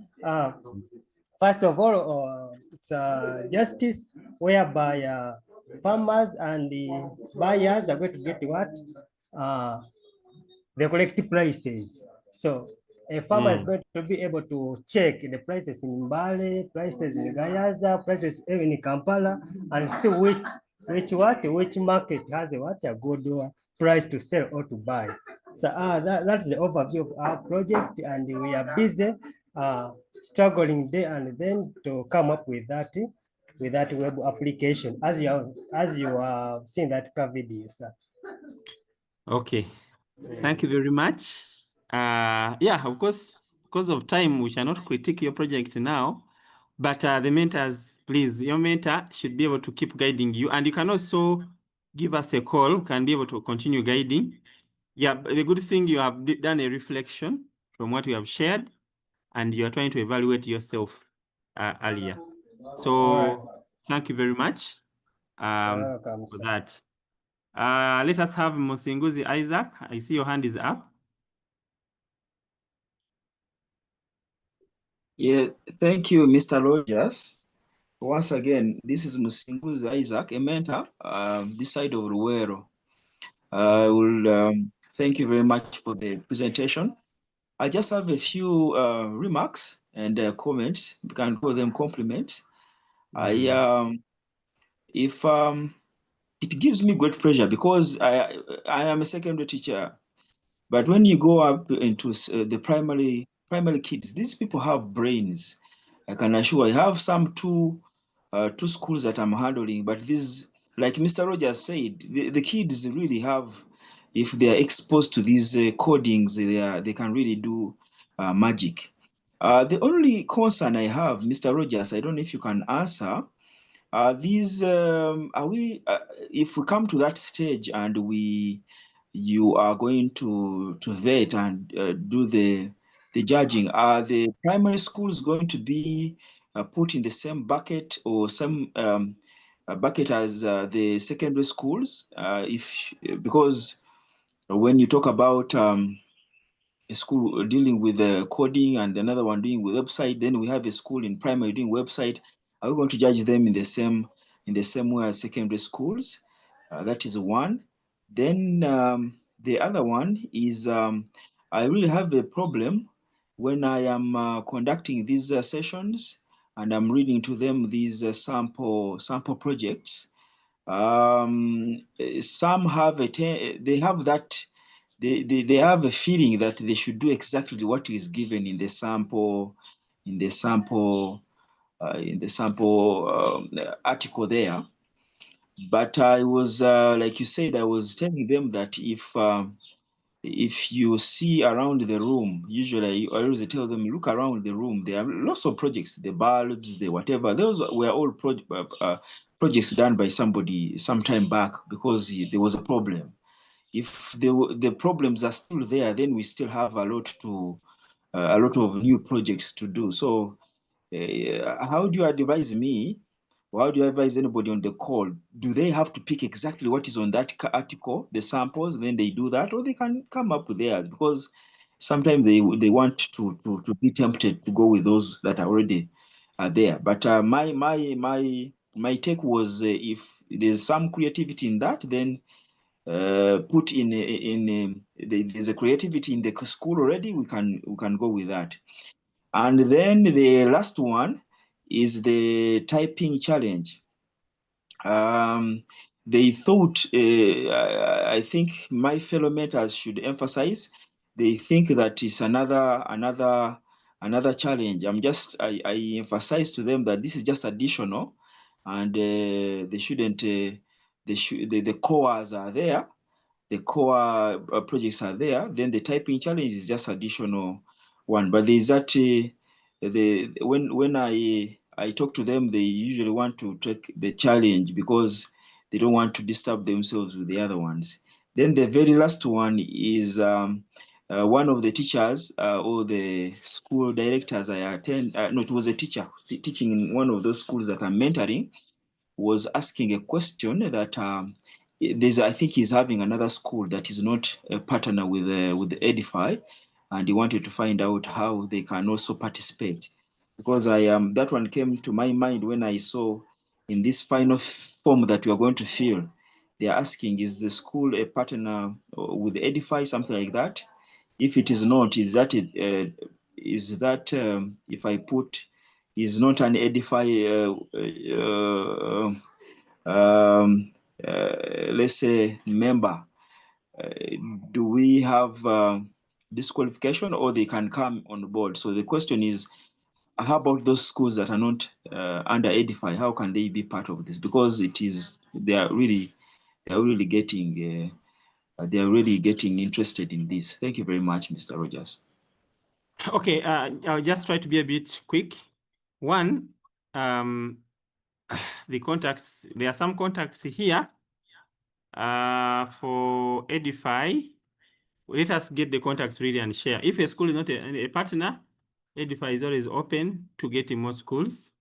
First of all, it's justice, whereby farmers and the buyers are going to get what? The correct prices. So a farmer is going to be able to check the prices in Mbale, prices in Gayaza, prices even in Kampala, and see which market has a good price to sell or to buy. So that's the overview of our project, and we are busy struggling day and then to come up with that web application, as you are seeing that video, sir. Okay, thank you very much. Yeah, of course, because of time, we shall not critique your project now, but the mentors, please, your mentor should be able to keep guiding you, and you can also give us a call, can be able to continue guiding. Yeah, the good thing, you have done a reflection from what you have shared, and you are trying to evaluate yourself earlier. So thank you very much for that. Let us have Musinguzi Isaac. I see your hand is up. Yeah, thank you, Mr. Rogers. Once again, this is Musinguzi Isaac, a mentor this side of Ruero. I will thank you very much for the presentation. I just have a few remarks and comments. We can call them compliments. It gives me great pleasure because I am a secondary teacher, But when you go up into the primary kids, these people have brains. I can assure I have some two schools that I'm handling, but this, like Mr. Rogers said, the kids really have, if they are exposed to these codings, they can really do magic. The only concern I have, Mr. Rogers, I don't know if you can answer, these are we if we come to that stage and you are going to vet and do the judging, are the primary schools going to be put in the same bucket or some bucket as the secondary schools? Because when you talk about a school dealing with coding and another one doing with website, then we have a school in primary doing website. Are we going to judge them in the same way as secondary schools? That is one. Then the other one is I really have a problem when I am conducting these sessions and I'm reading to them these sample projects. Some have they have that. They have a feeling that they should do exactly what is given in the sample article there. But I was like you said, I was telling them that if you see around the room, usually I always tell them, look around the room. There are lots of projects, the bulbs, the whatever. Those were all projects done by somebody some time back because there was a problem. If the problems are still there, then we still have a lot of new projects to do. So how do you advise me? How do you advise anybody on the call? Do they have to pick exactly what is on that article, the samples, then they do that, or they can come up with theirs? Because sometimes they want to be tempted to go with those that are already there. But my take was if there's some creativity in that, then put there's a creativity in the school already, we can go with that. And then the last one is the typing challenge. They thought, I think my fellow mentors should emphasize, they think that it's another challenge. I emphasize to them that this is just additional, and they shouldn't, the cores are there, the core projects are there, then the typing challenge is just additional one. But there's that, when I talk to them, they usually want to take the challenge because they don't want to disturb themselves with the other ones. Then the very last one is one of the teachers or the school directors I attend, no, it was a teacher teaching in one of those schools that I'm mentoring, was asking a question that I think he's having another school that is not a partner with the Edify, and he wanted to find out how they can also participate. Because that one came to my mind when I saw in this final form that we are going to fill, they are asking, is the school a partner with Edify, something like that? If it is not, is that if I put is not an Edify let's say member, do we have disqualification, or they can come on board? So the question is, how about those schools that are not under Edify? How can they be part of this? Because they are really getting interested in this. Thank you very much, Mr. Rogers. Okay, I'll just try to be a bit quick. One, the contacts, there are some contacts here for Edify. Let us get the contacts ready and share. If a school is not a partner, Edify is always open to getting more schools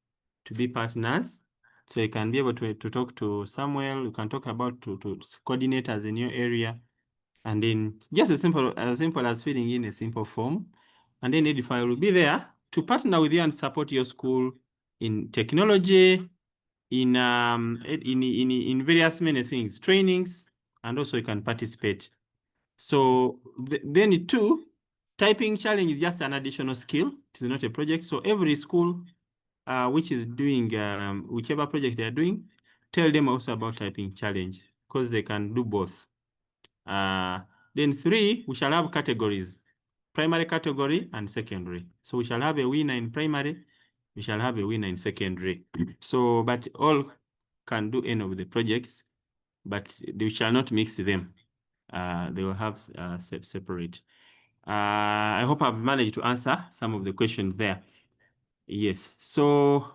to be partners. So you can be able to talk to Samuel, you can talk about to coordinators in your area, and then just as simple as filling in a simple form. And then Edify will be there to partner with you and support your school in technology, in various many things, trainings, and also you can participate. So then two, typing challenge is just an additional skill. It is not a project. So every school which is doing whichever project they are doing, tell them also about typing challenge, because they can do both. Then 3, we shall have categories, primary category and secondary. So we shall have a winner in primary, we shall have a winner in secondary. So, but all can do any of the projects, but they shall not mix them. They will have separate. I hope I've managed to answer some of the questions there. Yes. So,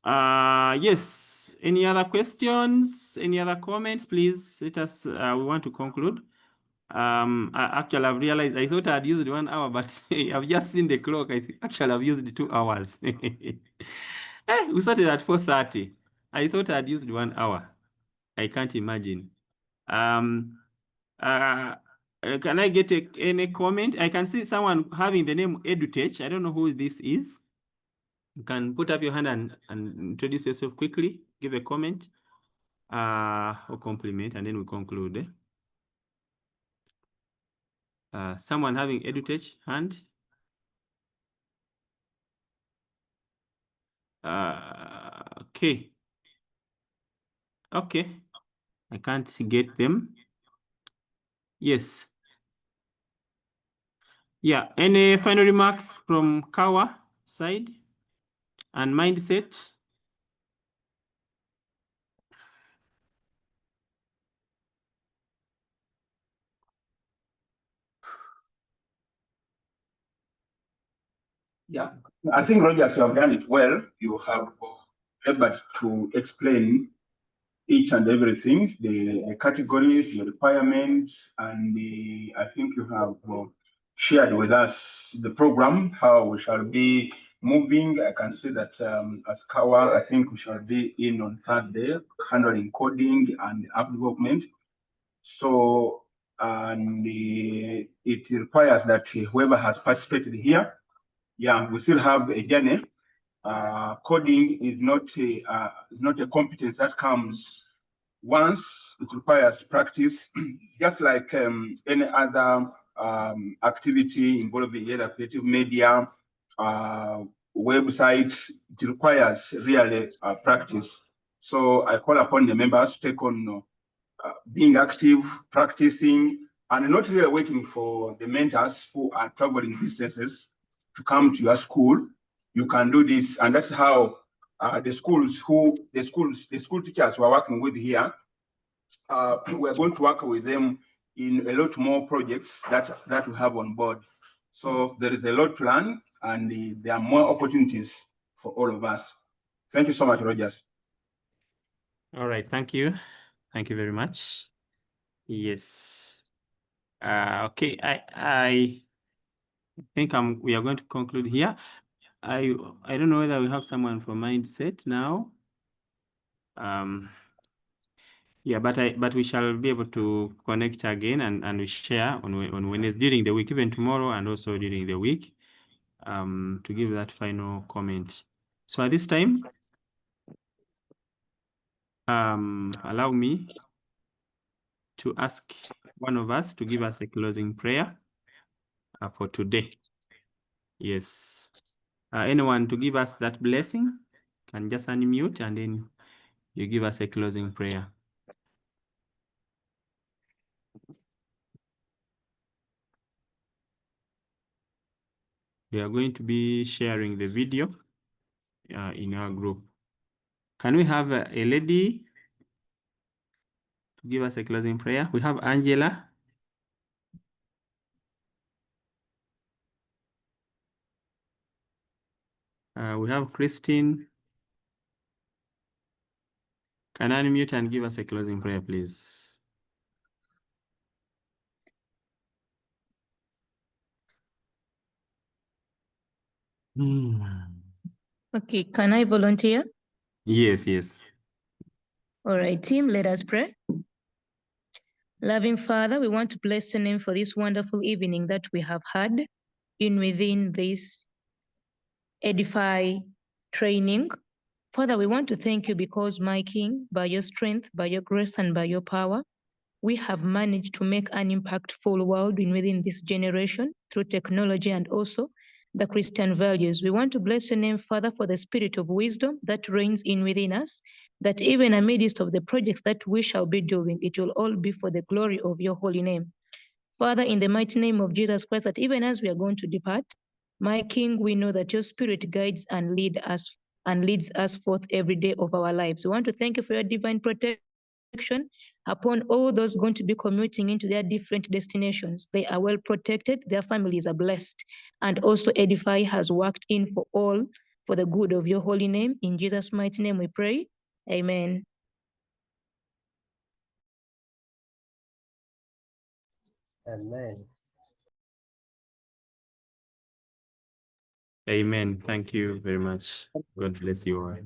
yes. Any other questions? Any other comments? Please let us. We want to conclude. Actually, I've realized I thought I'd used 1 hour, but I've just seen the clock. Actually, I've used 2 hours. We started at 4:30. I thought I'd used 1 hour. I can't imagine. Can I get any comment? I can see someone having the name EdTech. I don't know who this is. You can put up your hand and introduce yourself quickly, give a comment or compliment, and then we conclude. Someone having EdTech hand? Okay. Okay. I can't get them. Yes. Yeah. Any final remark from Kawa side and mindset? Yeah, I think Rogers, you have done it well. You have able to explain each and everything, the categories, the requirements, and I think you have shared with us the program, how we shall be moving. I can see that as Kawa, I think we shall be in on Thursday, handling coding and app development. So, and it requires that whoever has participated here, yeah, we still have a journey. Coding is not a competence that comes once. It requires practice, just like any other activity involving either creative media, websites. It requires really practice. So I call upon the members to take on being active, practicing, and not really waiting for the mentors who are traveling distances to come to your school. You can do this, and that's how the school teachers who are working with here, we're going to work with them in a lot more projects that we have on board. So there is a lot to learn, and there are more opportunities for all of us. Thank you so much, Rogers. All right, thank you. Thank you very much. Yes. Okay, I think we are going to conclude here. I don't know whether we have someone from Mindset now. Yeah, but we shall be able to connect again and we share on Wednesday during the week, even tomorrow and also during the week, to give that final comment. So at this time, allow me to ask one of us to give us a closing prayer for today. Yes. Anyone to give us that blessing can just unmute and then you give us a closing prayer. We are going to be sharing the video in our group. Can we have a lady to give us a closing prayer? We have Angela. We have Christine. Can I unmute and give us a closing prayer, please? Okay, can I volunteer? Yes, yes. All right, team, let us pray. Loving Father, we want to bless your name for this wonderful evening that we have had within this Edify training. Father, we want to thank you because, my King, by your strength, by your grace, and by your power, we have managed to make an impactful world within this generation through technology and also the Christian values. We want to bless your name, Father, for the spirit of wisdom that reigns within us, that even amidst of the projects that we shall be doing, it will all be for the glory of your holy name. Father, in the mighty name of Jesus Christ, that even as we are going to depart, my King, we know that your Spirit guides and leads us forth every day of our lives. We want to thank you for your divine protection upon all those going to be commuting into their different destinations. They are well protected, their families are blessed, and also Edify has worked in for all for the good of your holy name. In Jesus' mighty name we pray. Amen. Amen. Amen. Thank you very much. God bless you all.